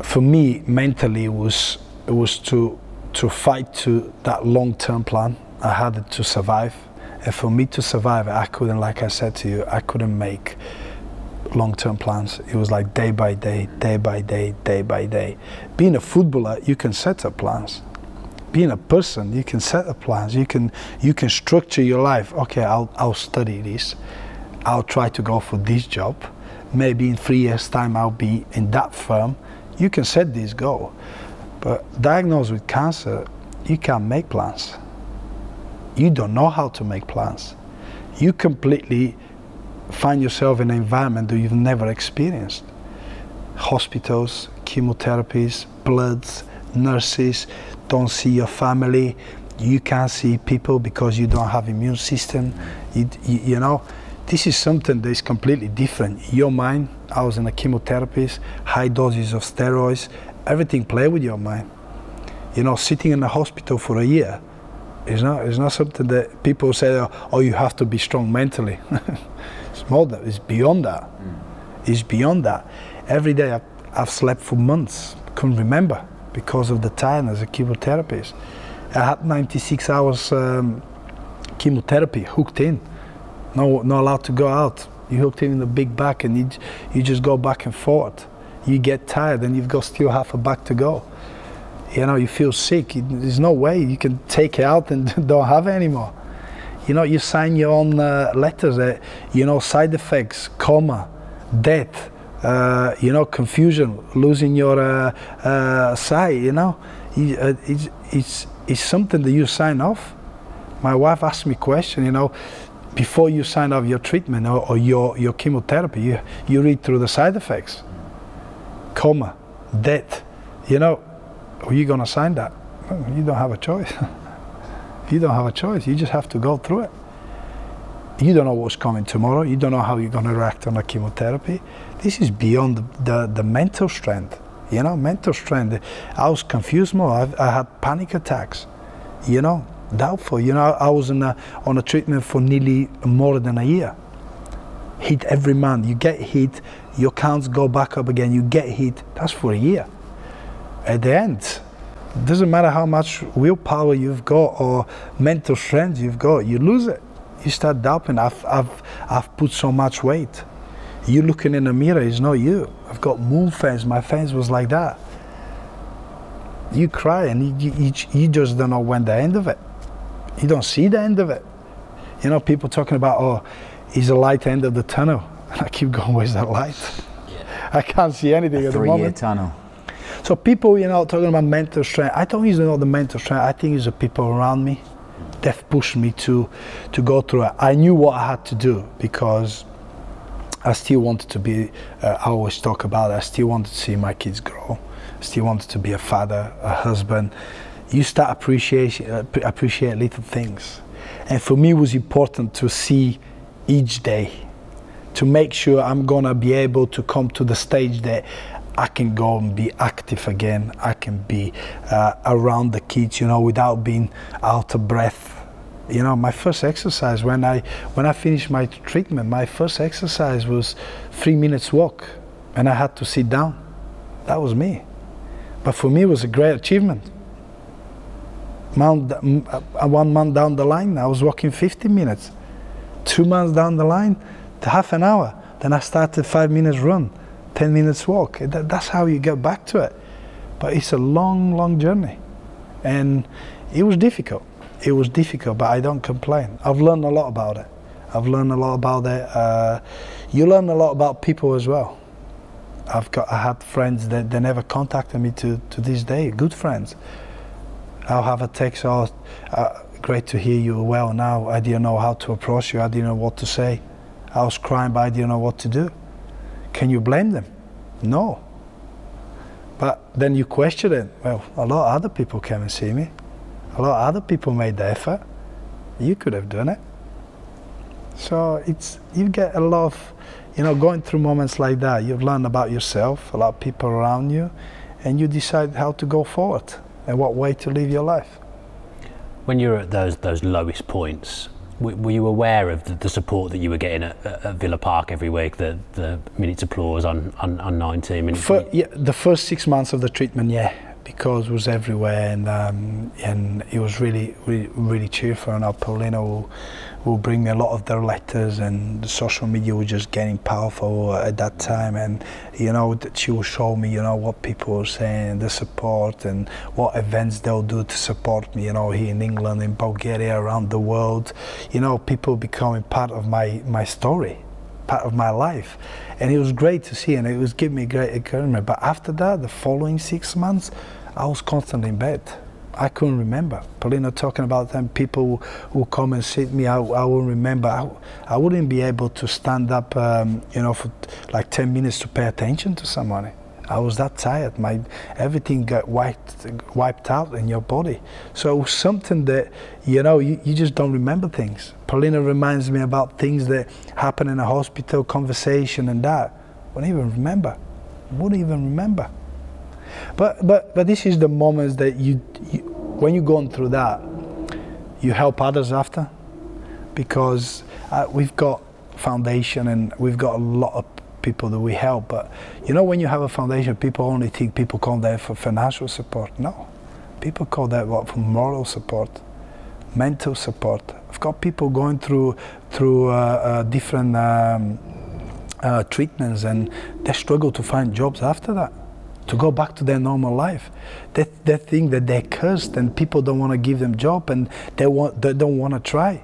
For me, mentally, it was to fight to that long-term plan. I had to survive. And for me to survive, I couldn't, like I said to you, I couldn't make long-term plans. It was like day by day, day by day, day by day. Being a footballer, you can set up plans. Being a person, you can set up plans. You can structure your life. Okay, I'll study this. I'll try to go for this job. Maybe in 3 years' time I'll be in that firm. You can set this goal. But diagnosed with cancer, you can't make plans. You don't know how to make plans. You completely find yourself in an environment that you've never experienced. Hospitals, chemotherapies, bloods, nurses, don't see your family, you can't see people because you don't have immune system. You know, this is something that is completely different. Your mind, I was in a chemotherapy, high doses of steroids, everything play with your mind. You know, sitting in the hospital for a year is not something that people say, oh, you have to be strong mentally. It's more than, it's beyond that. It's beyond that. Every day I've slept for months, couldn't remember, because of the tiredness of chemotherapies. I had 96 hours chemotherapy, hooked in, not allowed to go out. You hooked in the big back and you just go back and forth. You get tired and you've got still half a back to go. You know, you feel sick, there's no way you can take it out and don't have it anymore. You know, you sign your own letters, you know, side effects, coma, death, you know, confusion, losing your sight, you know. It's something that you sign off. My wife asked me a question, you know, before you sign off your treatment or your chemotherapy, you read through the side effects. Coma, death, you know, are you going to sign that? You don't have a choice. You don't have a choice, you just have to go through it. You don't know what's coming tomorrow, you don't know how you're going to react on the chemotherapy. This is beyond the mental strength, you know, mental strength. I was confused more, I had panic attacks, you know, doubtful. You know, I was on a treatment for nearly more than a year. Hit every month, you get hit, your counts go back up again, you get hit, that's for a year. At the end, it doesn't matter how much willpower you've got or mental strength you've got, you lose it. You start doubting, I've put so much weight. You looking in the mirror, it's not you. I've got moon face, my face was like that. You cry and you just don't know when the end of it. You don't see the end of it. You know, people talking about, oh, is the light end of the tunnel? And I keep going, where's that light? Yeah. I can't see anything at the moment. 3-year tunnel. So people, you know, talking about mental strength, I don't use the mental strength, I think it's the people around me that pushed me to go through it. I knew what I had to do because I still wanted to be, I always talk about it, I still wanted to see my kids grow. still wanted to be a father, a husband. You start appreciate little things. And for me, it was important to see each day, to make sure I'm gonna be able to come to the stage that I can go and be active again. I can be around the kids, you know, without being out of breath. You know, my first exercise, when I finished my treatment, my first exercise was 3 minutes walk, and I had to sit down. That was me. But for me, it was a great achievement. 1 month down the line, I was walking 50 minutes. 2 months down the line, half an hour. Then I started 5 minutes run, 10 minutes walk. That's how you get back to it. But it's a long, long journey. And it was difficult. It was difficult, but I don't complain. I've learned a lot about it. I've learned a lot about it. You learn a lot about people as well. I had friends that they never contacted me to this day, good friends. I'll have a text, oh, great to hear you well now. I didn't know how to approach you. I didn't know what to say. I was crying, but I didn't know what to do. Can you blame them? No. But then you question it. Well, a lot of other people came and see me. A lot of other people made the effort. You could have done it. So you get a lot of, you know, going through moments like that, you've learned about yourself, a lot of people around you, and you decide how to go forward and what way to live your life. When you were at those lowest points, were you aware of the support that you were getting at Villa Park every week, the minutes applause on 19 minutes? Yeah, the first 6 months of the treatment, yeah, because it was everywhere, and it was really cheerful. And Paulina will bring me a lot of their letters, and the social media was just getting powerful at that time. And you know, she will show me, you know, what people are saying, the support, and what events they'll do to support me. You know, here in England, in Bulgaria, around the world. You know, people becoming part of my story, part of my life, and it was great to see, and it was giving me great encouragement. But after that, the following 6 months, I was constantly in bed. I couldn't remember. Paulina talking about them, people who come and sit me, I wouldn't remember. I wouldn't be able to stand up, you know, for like 10 minutes to pay attention to somebody. I was that tired. Everything got wiped out in your body. So it was something that, you know, you just don't remember things. Paulina reminds me about things that happen in a hospital, conversation and that. Wouldn't even remember. But this is the moments that when you're going through that, you help others after, because we've got foundation and we've got a lot of people that we help. But you know, when you have a foundation, people only think people come there for financial support. No, people call that for moral support, mental support. I've got people going through different treatments, and they struggle to find jobs after that, to go back to their normal life. They think that they're cursed and people don't want to give them job, and they don't want to try.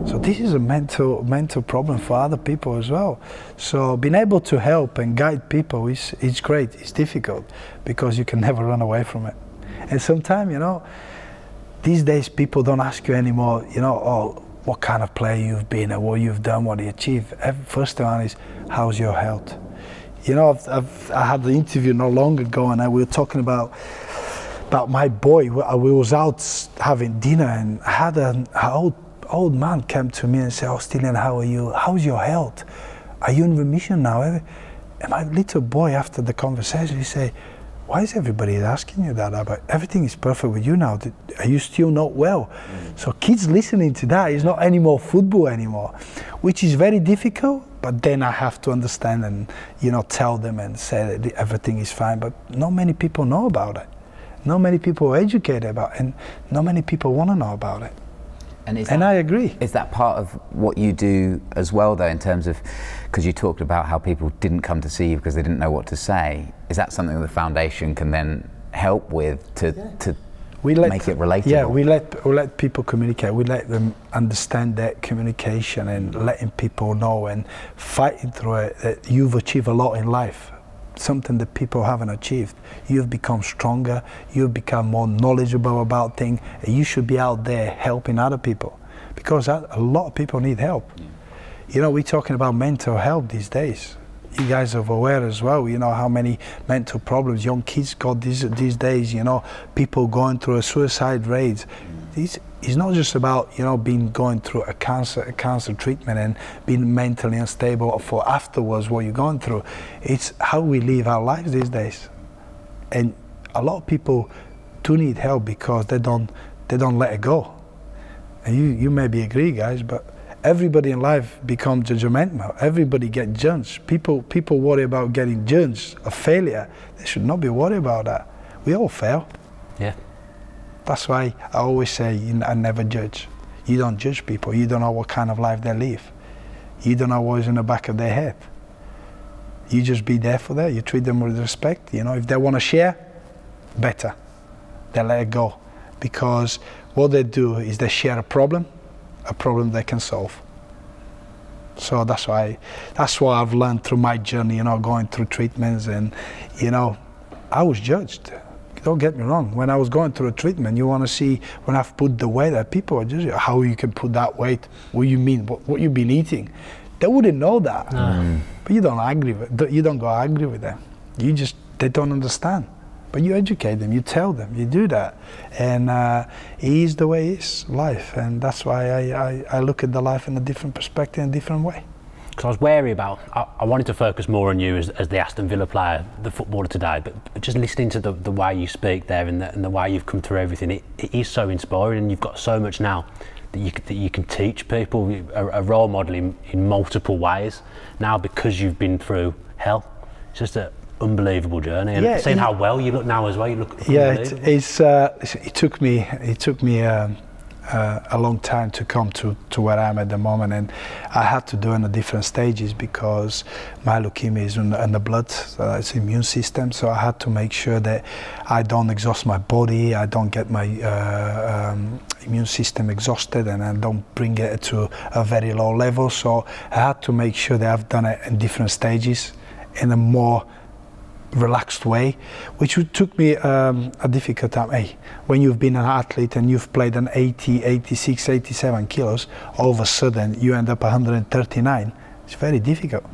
So this is a mental problem for other people as well. So being able to help and guide people is great. It's difficult because you can never run away from it. And sometimes, you know, these days people don't ask you anymore, you know, oh, what kind of player you've been and what you've done, what you achieved. First one is, how's your health? You know, I had the interview not long ago, and we were talking about my boy. We was out having dinner, and I had an old man came to me and said, "Oh, Stiliyan, how are you? How's your health? Are you in remission now?" And my little boy, after the conversation, he said, "Why is everybody asking you that? But everything is perfect with you now. Are you still not well?" So kids listening to that is not anymore football anymore, which is very difficult. But then I have to understand and, you know, tell them and say that everything is fine. But not many people know about it. Not many people are educated about it, and not many people want to know about it. And I agree. Is that part of what you do as well, though, in terms of, because you talked about how people didn't come to see you because they didn't know what to say, is that something the foundation can then help with to make it relatable? Yeah, we let people communicate. We let them understand that communication, and letting people know and fighting through it that you've achieved a lot in life, something that people haven't achieved. You've become stronger, you've become more knowledgeable about things, and you should be out there helping other people, because a lot of people need help. Yeah. You know, we're talking about mental health these days. you guys are aware as well, you know, how many mental problems young kids got these days, you know, people going through a suicide rate. It's not just about, you know, going through a cancer treatment and being mentally unstable for afterwards what you're going through. It's how we live our lives these days. And a lot of people do need help because they don't let it go. And you maybe agree, guys, but everybody in life becomes judgmental. Everybody gets judged. People worry about getting judged, a failure. They should not be worried about that. We all fail. Yeah. That's why I always say, I never judge. You don't judge people. You don't know what kind of life they live. You don't know what is in the back of their head. You just be there for them. You treat them with respect. You know, if they want to share, better. They let it go. Because what they do is they share a problem they can solve. So that's what I've learned through my journey, you know, going through treatments. And, you know, I was judged. Don't get me wrong. When I was going through a treatment, you want to see when I've put the weight that people are just, how you can put that weight, what you mean, what you've been eating. They wouldn't know that. But you don't go argue with them. They don't understand. But you educate them, you tell them, you do that. And it is the way it is, life. And that's why I look at the life in a different perspective, in a different way. Because I was wary about, I wanted to focus more on you as the Aston Villa player, the footballer today, but just listening to the way you speak there and the way you've come through everything, it is so inspiring, and you've got so much now that you can teach people, a role model in multiple ways now because you've been through hell. It's just an unbelievable journey, and seeing how well you look now as well, you look it took me a long time to come to where I am at the moment, and I had to do it in different stages because my leukemia is in the blood, it's immune system, so I had to make sure that I don't exhaust my body, I don't get my immune system exhausted, and I don't bring it to a very low level. So I had to make sure that I've done it in different stages in a more relaxed way, which took me a difficult time. Hey, when you've been an athlete and you've played an 80, 86, 87 kilos, all of a sudden you end up 139. It's very difficult.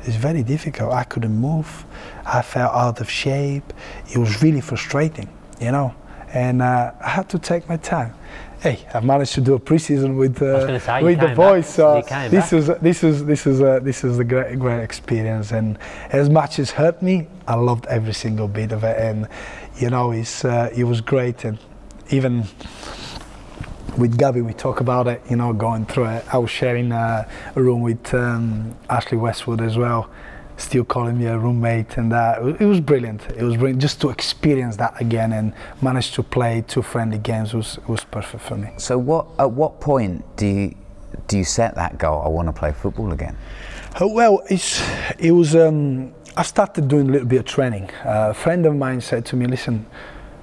It's very difficult. I couldn't move. I felt out of shape. It was really frustrating, you know. And I had to take my time. Hey, I managed to do a pre-season with the boys, so this was a great experience. And as much as hurt me, I loved every single bit of it. And you know, it was great. And even with Gabby, we talk about it. You know, going through it. I was sharing a room with Ashley Westwood as well. Still calling me a roommate, and it was brilliant. It was brilliant just to experience that again and manage to play 2 friendly games was perfect for me. So at what point do you set that goal? I want to play football again. Well, it was. I started doing a little bit of training. A friend of mine said to me, "Listen,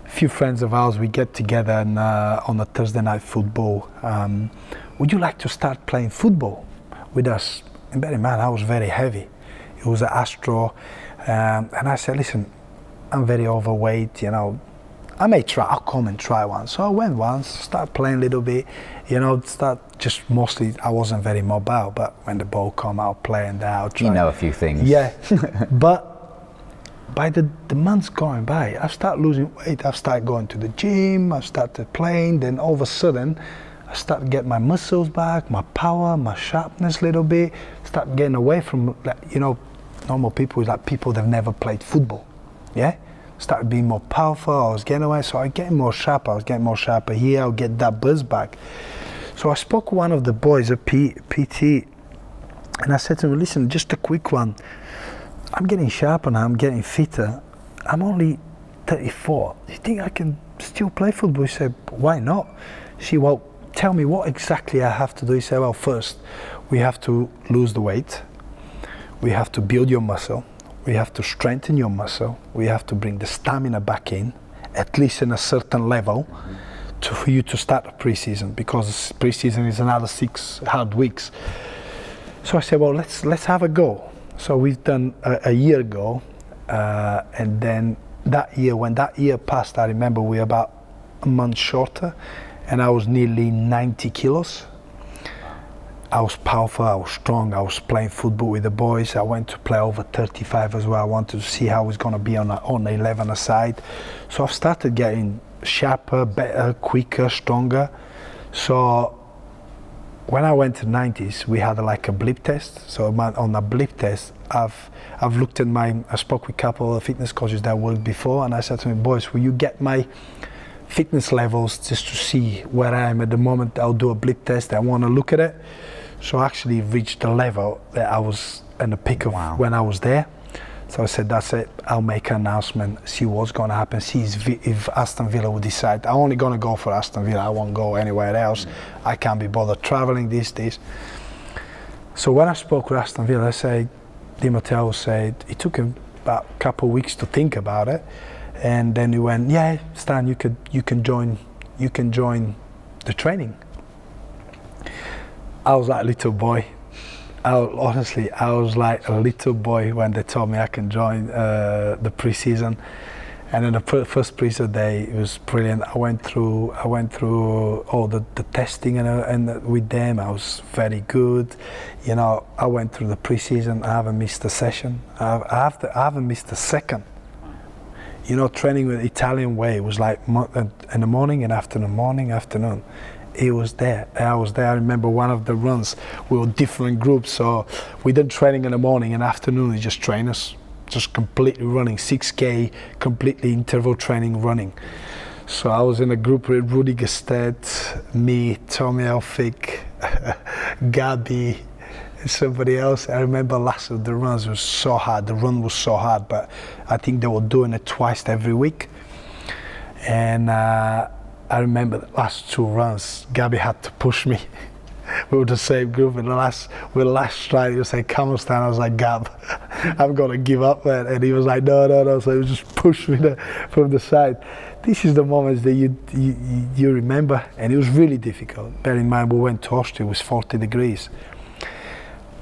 a few friends of ours, we get together and, on a Thursday night football. Would you like to start playing football with us?" And bear in mind, I was very heavy. It was an Astro, and I said, "Listen, I'm very overweight, you know, I may try, I'll come and try once." So I went once, started playing a little bit, you know, mostly, I wasn't very mobile, but when the ball come, I'll play and I'll try. You know a few things. Yeah, but by the months going by, I've started losing weight, I've started going to the gym, I've started playing, then all of a sudden, I started getting my muscles back, my power, my sharpness a little bit, start getting away from, you know, normal people, like people that have never played football, yeah? Started being more powerful, I was getting away, so I was getting more sharper here, I'll get that buzz back. So I spoke to one of the boys, a PT, and I said to him, "Listen, just a quick one, I'm getting sharper now, I'm getting fitter, I'm only 34, do you think I can still play football?" He said, "Why not?" She, "Well, tell me what exactly I have to do." He said, "Well, first, we have to lose the weight, we have to build your muscle, we have to strengthen your muscle, we have to bring the stamina back in, at least in a certain level, for you to start a pre-season, because pre-season is another 6 hard weeks." So I said, "Well, let's have a go." So we've done a year ago, and then when that year passed, I remember we were about a month shorter, and I was nearly 90 kilos. I was powerful, I was strong, I was playing football with the boys. I went to play over 35 as well. I wanted to see how it's going to be on the 11 side. So I've started getting sharper, better, quicker, stronger. So when I went to 90s, we had like a blip test. So on the blip test, I've looked at I spoke with a couple of fitness coaches that worked before, and I said to them, boys, will you get my fitness levels just to see where I am at the moment? I'll do a blip test. I want to look at it. So I actually reached the level that I was in the peak of when I was there. So I said, that's it, I'll make an announcement, see what's going to happen, see if Aston Villa will decide. I'm only going to go for Aston Villa, I won't go anywhere else. I can't be bothered travelling, this. So when I spoke with Aston Villa, Di Matteo said, it took him about a couple of weeks to think about it. And then he went, yeah, Stan, you can join the training. I was like a little boy. Honestly, I was like a little boy when they told me I can join the pre-season. And then the first pre-season day, it was brilliant. I went through all the testing and with them, I was very good. You know, I went through the pre-season. I haven't missed a session. I haven't missed a second. You know, training with the Italian way, it was like in the morning and afternoon. It was there. I was there. I remember one of the runs, we were different groups, so we did training in the morning and afternoon, they just train us, just completely running, 6K, completely interval training running. So I was in a group with Rudy Gestet, me, Tommy Elphick, Gabi, and somebody else. I remember last of the runs was so hard. The run was so hard, but I think they were doing it twice every week. And I remember the last 2 runs, Gabi had to push me. We were the same group, and with the last stride, he was like, come on, Stan. I was like, Gab, I'm going to give up, man. And he was like, no. So he just pushed me from the side. This is the moments that you remember, and it was really difficult. Bear in mind, we went to Austria, it was 40 degrees.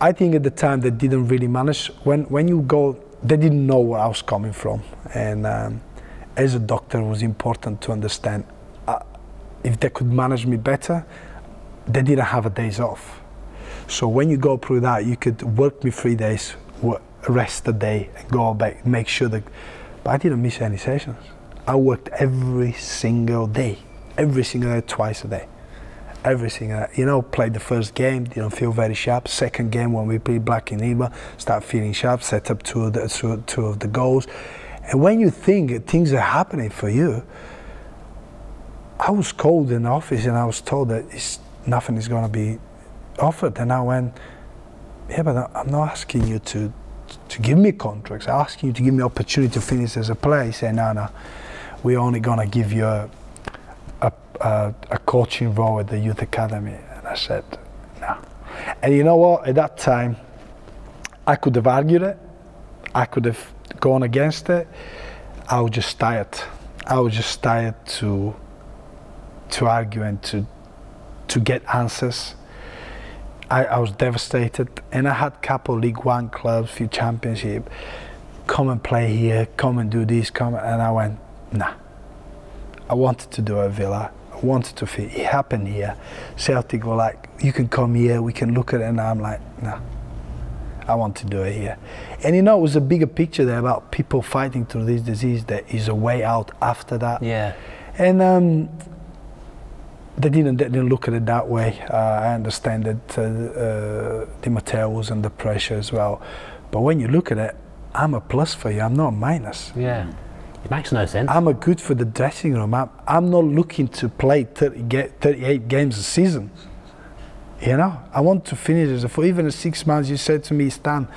I think at the time they didn't really manage. When you go, they didn't know where I was coming from. And as a doctor, it was important to understand if they could manage me better, they didn't have a days off. So when you go through that, you could work me 3 days, rest a day, and go back, make sure that. But I didn't miss any sessions. I worked every single day, twice a day. Every single day. You know, played the first game, didn't feel very sharp. Second game, when we played Black in Iba, start feeling sharp, set up two of the goals. And when you think things are happening for you, I was called in the office and I was told that nothing is going to be offered. And I went, yeah, but I'm not asking you to give me contracts. I'm asking you to give me opportunity to finish as a player. He said, no, we're only going to give you a coaching role at the youth academy. And I said, no. And you know what? At that time, I could have argued it. I could have gone against it. I was just tired. I was just tired to argue and to get answers. I was devastated, and I had a couple League One clubs, few championship, come and play here, come and do this, and I went, nah. I wanted to do a Villa. I wanted to fit. It happened here. Celtic were like, you can come here, we can look at it, and I'm like, nah. I want to do it here. And you know, it was a bigger picture there about people fighting through this disease. There is a way out after that. Yeah. And they didn't look at it that way. I understand that Di Matteo was under pressure as well. But when you look at it, I'm a plus for you, I'm not a minus. Yeah, it makes no sense. I'm a good for the dressing room. I'm not looking to play 38 games a season. You know, I want to finish it. For even 6 months, you said to me, Stan,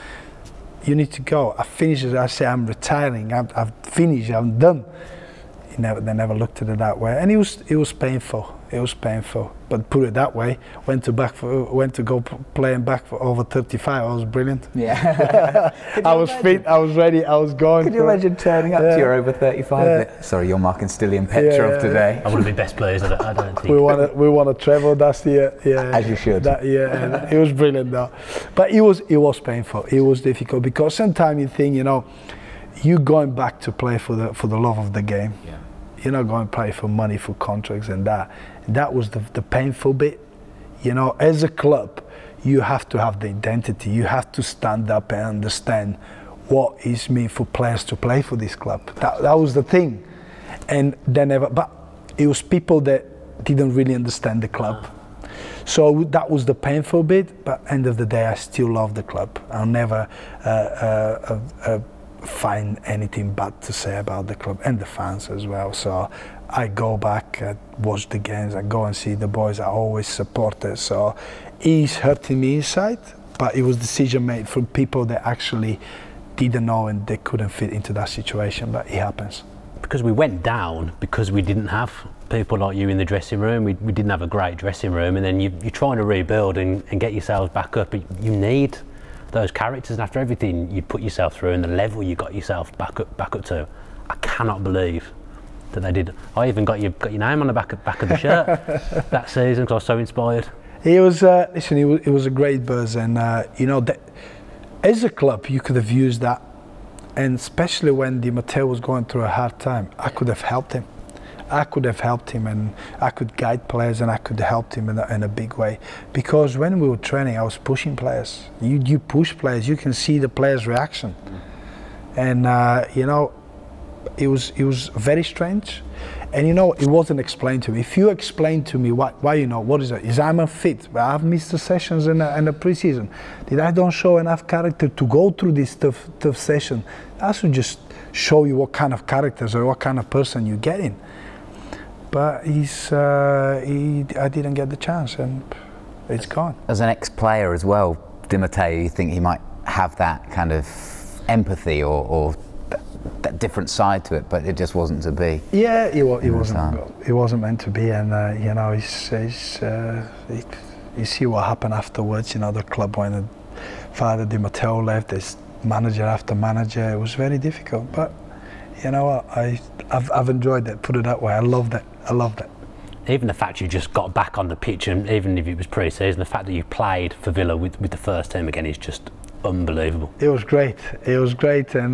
you need to go. I finished it. I say, I'm retiring. I've finished. I'm done. They never looked at it that way, and it was painful. It was painful. But put it that way, went to go playing back for over 35. I was brilliant. Yeah. I was fit. I was ready. I was going. Could you imagine turning up to your over 35? Sorry, you're marking Stiliyan Petrov today. I want to be best players. I don't think. We want to travel last year. Yeah. As you should. That year, and it was brilliant though. But it was painful. It was difficult because sometimes you think, you know, you going back to play for the love of the game. Yeah. You're not going to play for money, for contracts and that. That was the painful bit. You know, as a club, you have to have the identity. You have to stand up and understand what is mean for players to play for this club. That was the thing. And but it was people that didn't really understand the club. So that was the painful bit, but end of the day, I still love the club. I'll never find anything bad to say about the club and the fans as well. So I go back, watch the games, I go and see the boys. I always support it. So it's hurting me inside, but it was a decision made from people that actually didn't know and they couldn't fit into that situation, but it happens. Because we went down because we didn't have people like you in the dressing room. We didn't have a great dressing room, and then you're trying to rebuild and get yourselves back up. But you need those characters, and after everything you put yourself through and the level you got yourself back up to, I cannot believe that they did. I even got your name on the back of the shirt that season because I was so inspired. It was listen, it was a great buzz, and you know, that, as a club you could have used that, and especially when Di Matteo was going through a hard time, I could have helped him. I could have helped him, and I could guide players, and I could have helped him in a big way. Because when we were training, I was pushing players. You push players, you can see the players' reaction, and you know, it was very strange. And you know, it wasn't explained to me. If you explain to me why you know, what is it? Is I'm unfit? I've missed the sessions in the pre-season. Did I don't show enough character to go through this tough session? That should just show you what kind of characters or what kind of person you're getting. But I didn't get the chance, and it's gone. As an ex-player as well, Di Matteo, you think he might have that kind of empathy or that different side to it, but it just wasn't to be. Yeah, it wasn't meant to be, and you know, you see what happened afterwards. You know, the club when Father Di Matteo left, there's manager after manager. It was very difficult, but you know what, I've enjoyed it. Put it that way. I loved it. Even the fact you just got back on the pitch, and even if it was pre-season, the fact that you played for Villa with the first team again is just unbelievable. It was great. It was great, and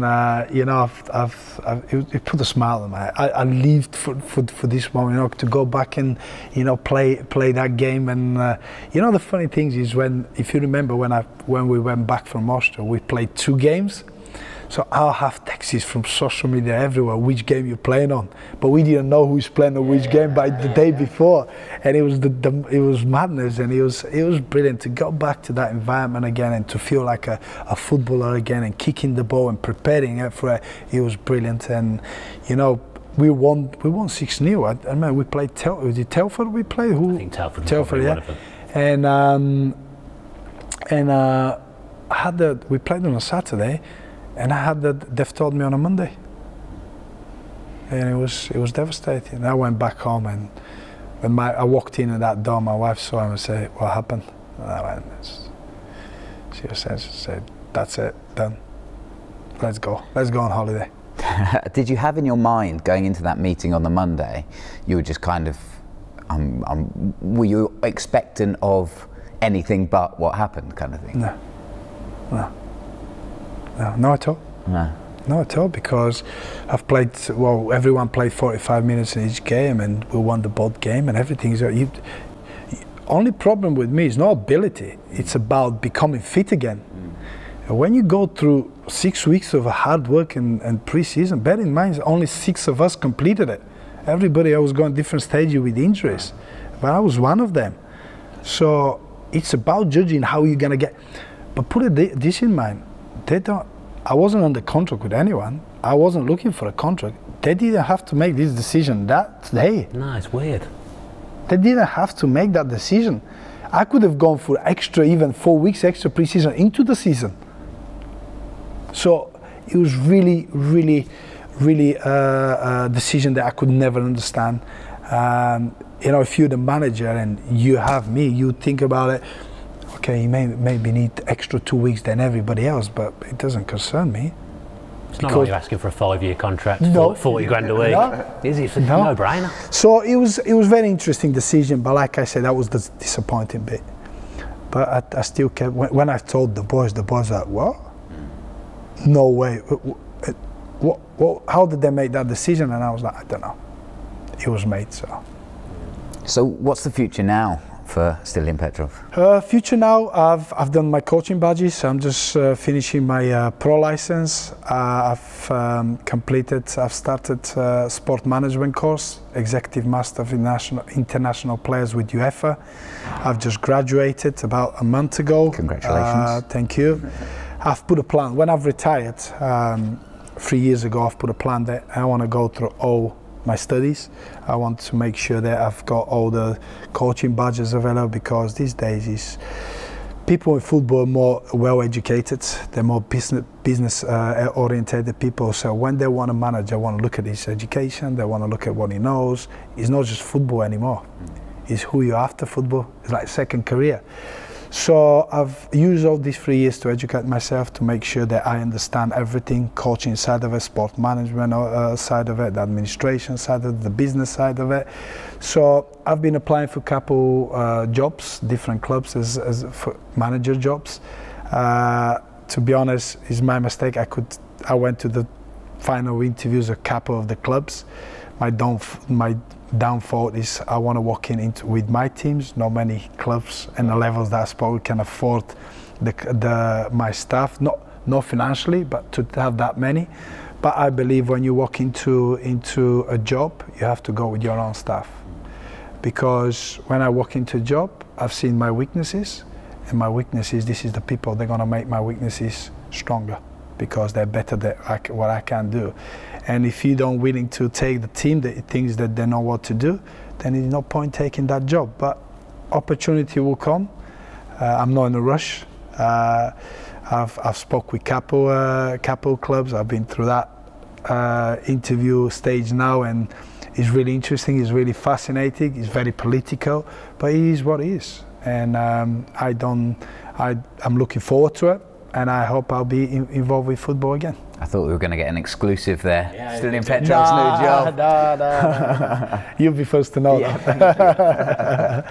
you know, it put a smile on my. I lived for this moment, you know, to go back and, you know, play that game. And you know, the funny thing is if you remember when we went back from Austria, we played 2 games. So I'll have texts from social media everywhere, which game you're playing on. But we didn't know who's playing on which game by the day before. And it was it was madness, and it was brilliant to go back to that environment again and to feel like a footballer again and kicking the ball and preparing it for it. It was brilliant. And you know, we won 6-0. I remember we played was it Telford we played? Who? I think Telford, yeah. And we played on a Saturday. And I had they've told me on a Monday, and it was devastating. I went back home, and when I walked in at that door, my wife saw him and said, "What happened?" And I went, she said, "That's it, done. Let's go on holiday." Did you have in your mind going into that meeting on the Monday, you were just kind of, were you expectant of anything but what happened, kind of thing? No. No, not at all. No. Not at all, because I've played, well, everyone played 45 minutes in each game, and we won the both game and everything. So only problem with me is not ability, it's about becoming fit again. And when you go through 6 weeks of hard work and pre-season, bear in mind only 6 of us completed it. Everybody else was going different stages with injuries, but I was one of them. So it's about judging how you're gonna get, but put this in mind. I wasn't under contract with anyone. I wasn't looking for a contract. They didn't have to make this decision that day. No, it's weird. They didn't have to make that decision. I could have gone for even 4 weeks extra pre-season into the season. So it was really a decision that I could never understand. You know, if you're the manager and you have me, you think about it. Okay, you maybe need extra 2 weeks than everybody else, but it doesn't concern me. It's not like you're asking for a 5-year contract, for 40 grand a week. No, is it? It's a no-brainer. So it was very interesting decision, but like I said, that was the disappointing bit. But I still kept, when I told the boys were like, what? No way. How did they make that decision? And I was like, I don't know. It was made, so. So what's the future now for Stiliyan Petrov? Future now, I've done my coaching badges. I'm just finishing my pro license. I've started sport management course, Executive Master of International Players with UEFA. I've just graduated about a month ago. Congratulations. Thank you. I've put a plan. When I've retired 3 years ago, I've put a plan that I want to go through all my studies. I want to make sure that I've got all the coaching badges available, because these days people in football are more well educated, they're more business oriented people, so when they want to manage, they want to look at his education, they want to look at what he knows. It's not just football anymore, it's who you're after football. It's like second career. So I've used all these 3 years to educate myself, to make sure that I understand everything, coaching side of it, sport management side of it, the administration side of it, the business side of it. So I've been applying for a couple jobs, different clubs as for manager jobs. To be honest, it's my mistake. I went to the final interviews of a couple of the clubs. My downfall is I want to walk into with my teams. Not many clubs and the levels that I suppose can afford my staff, not financially, but to have that many. But I believe when you walk into a job, you have to go with your own staff, because when I walk into a job, I've seen my weaknesses, and my weaknesses, this is the people, they're going to make my weaknesses stronger, because they're better than what I can do. And if you don't willing to take the team that thinks that they know what to do, then there's no point taking that job. But opportunity will come. I'm not in a rush. I've spoke with couple clubs. I've been through that interview stage now, and it's really interesting. It's really fascinating. It's very political, but it is what it is. And I'm looking forward to it, and I hope I'll be involved with football again. I thought we were going to get an exclusive there. Yeah, Stiliyan Petrov's new job. No. You'll be first to know that.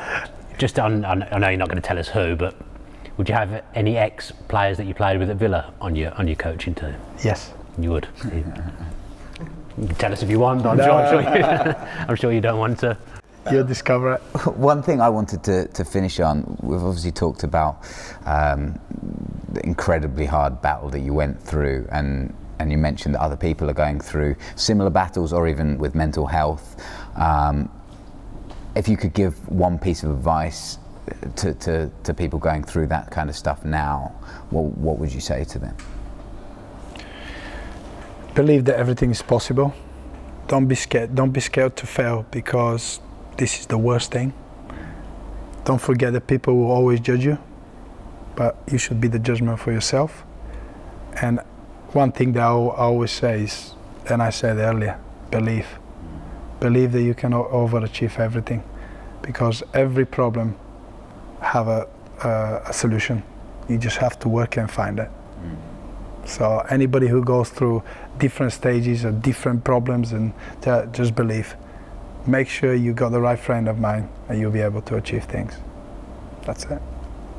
Just I know you're not going to tell us who, but would you have any ex-players that you played with at Villa on your coaching team? Yes. You would? You can tell us if you want, but I'm sure you don't want to. You'll discover it. One thing I wanted to finish on, we've obviously talked about the incredibly hard battle that you went through, and you mentioned that other people are going through similar battles, or even with mental health. If you could give one piece of advice to people going through that kind of stuff now, what would you say to them? Believe that everything is possible. Don't be scared. Don't be scared to fail, because this is the worst thing. Don't forget that people will always judge you, but you should be the judgment for yourself. And one thing that I always say is, and I said earlier, believe. Believe that you can overachieve everything, because every problem have a solution. You just have to work and find it. So anybody who goes through different stages of different problems, and just believe. Make sure you got the right frame of mind, and you'll be able to achieve things. That's it.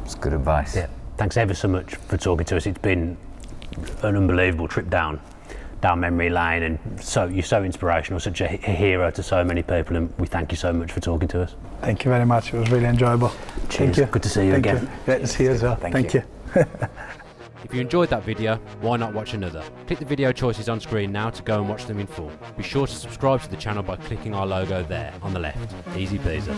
It's good advice. Yeah. Thanks ever so much for talking to us. It's been an unbelievable trip down memory lane, and you're so inspirational, such a hero to so many people, and we thank you so much for talking to us. Thank you very much. It was really enjoyable. Cheers. Thank you. Good to see you again. You. Great to see you as well. Thank you. If you enjoyed that video, why not watch another? Click the video choices on screen now to go and watch them in full. Be sure to subscribe to the channel by clicking our logo there on the left. Easy peasy.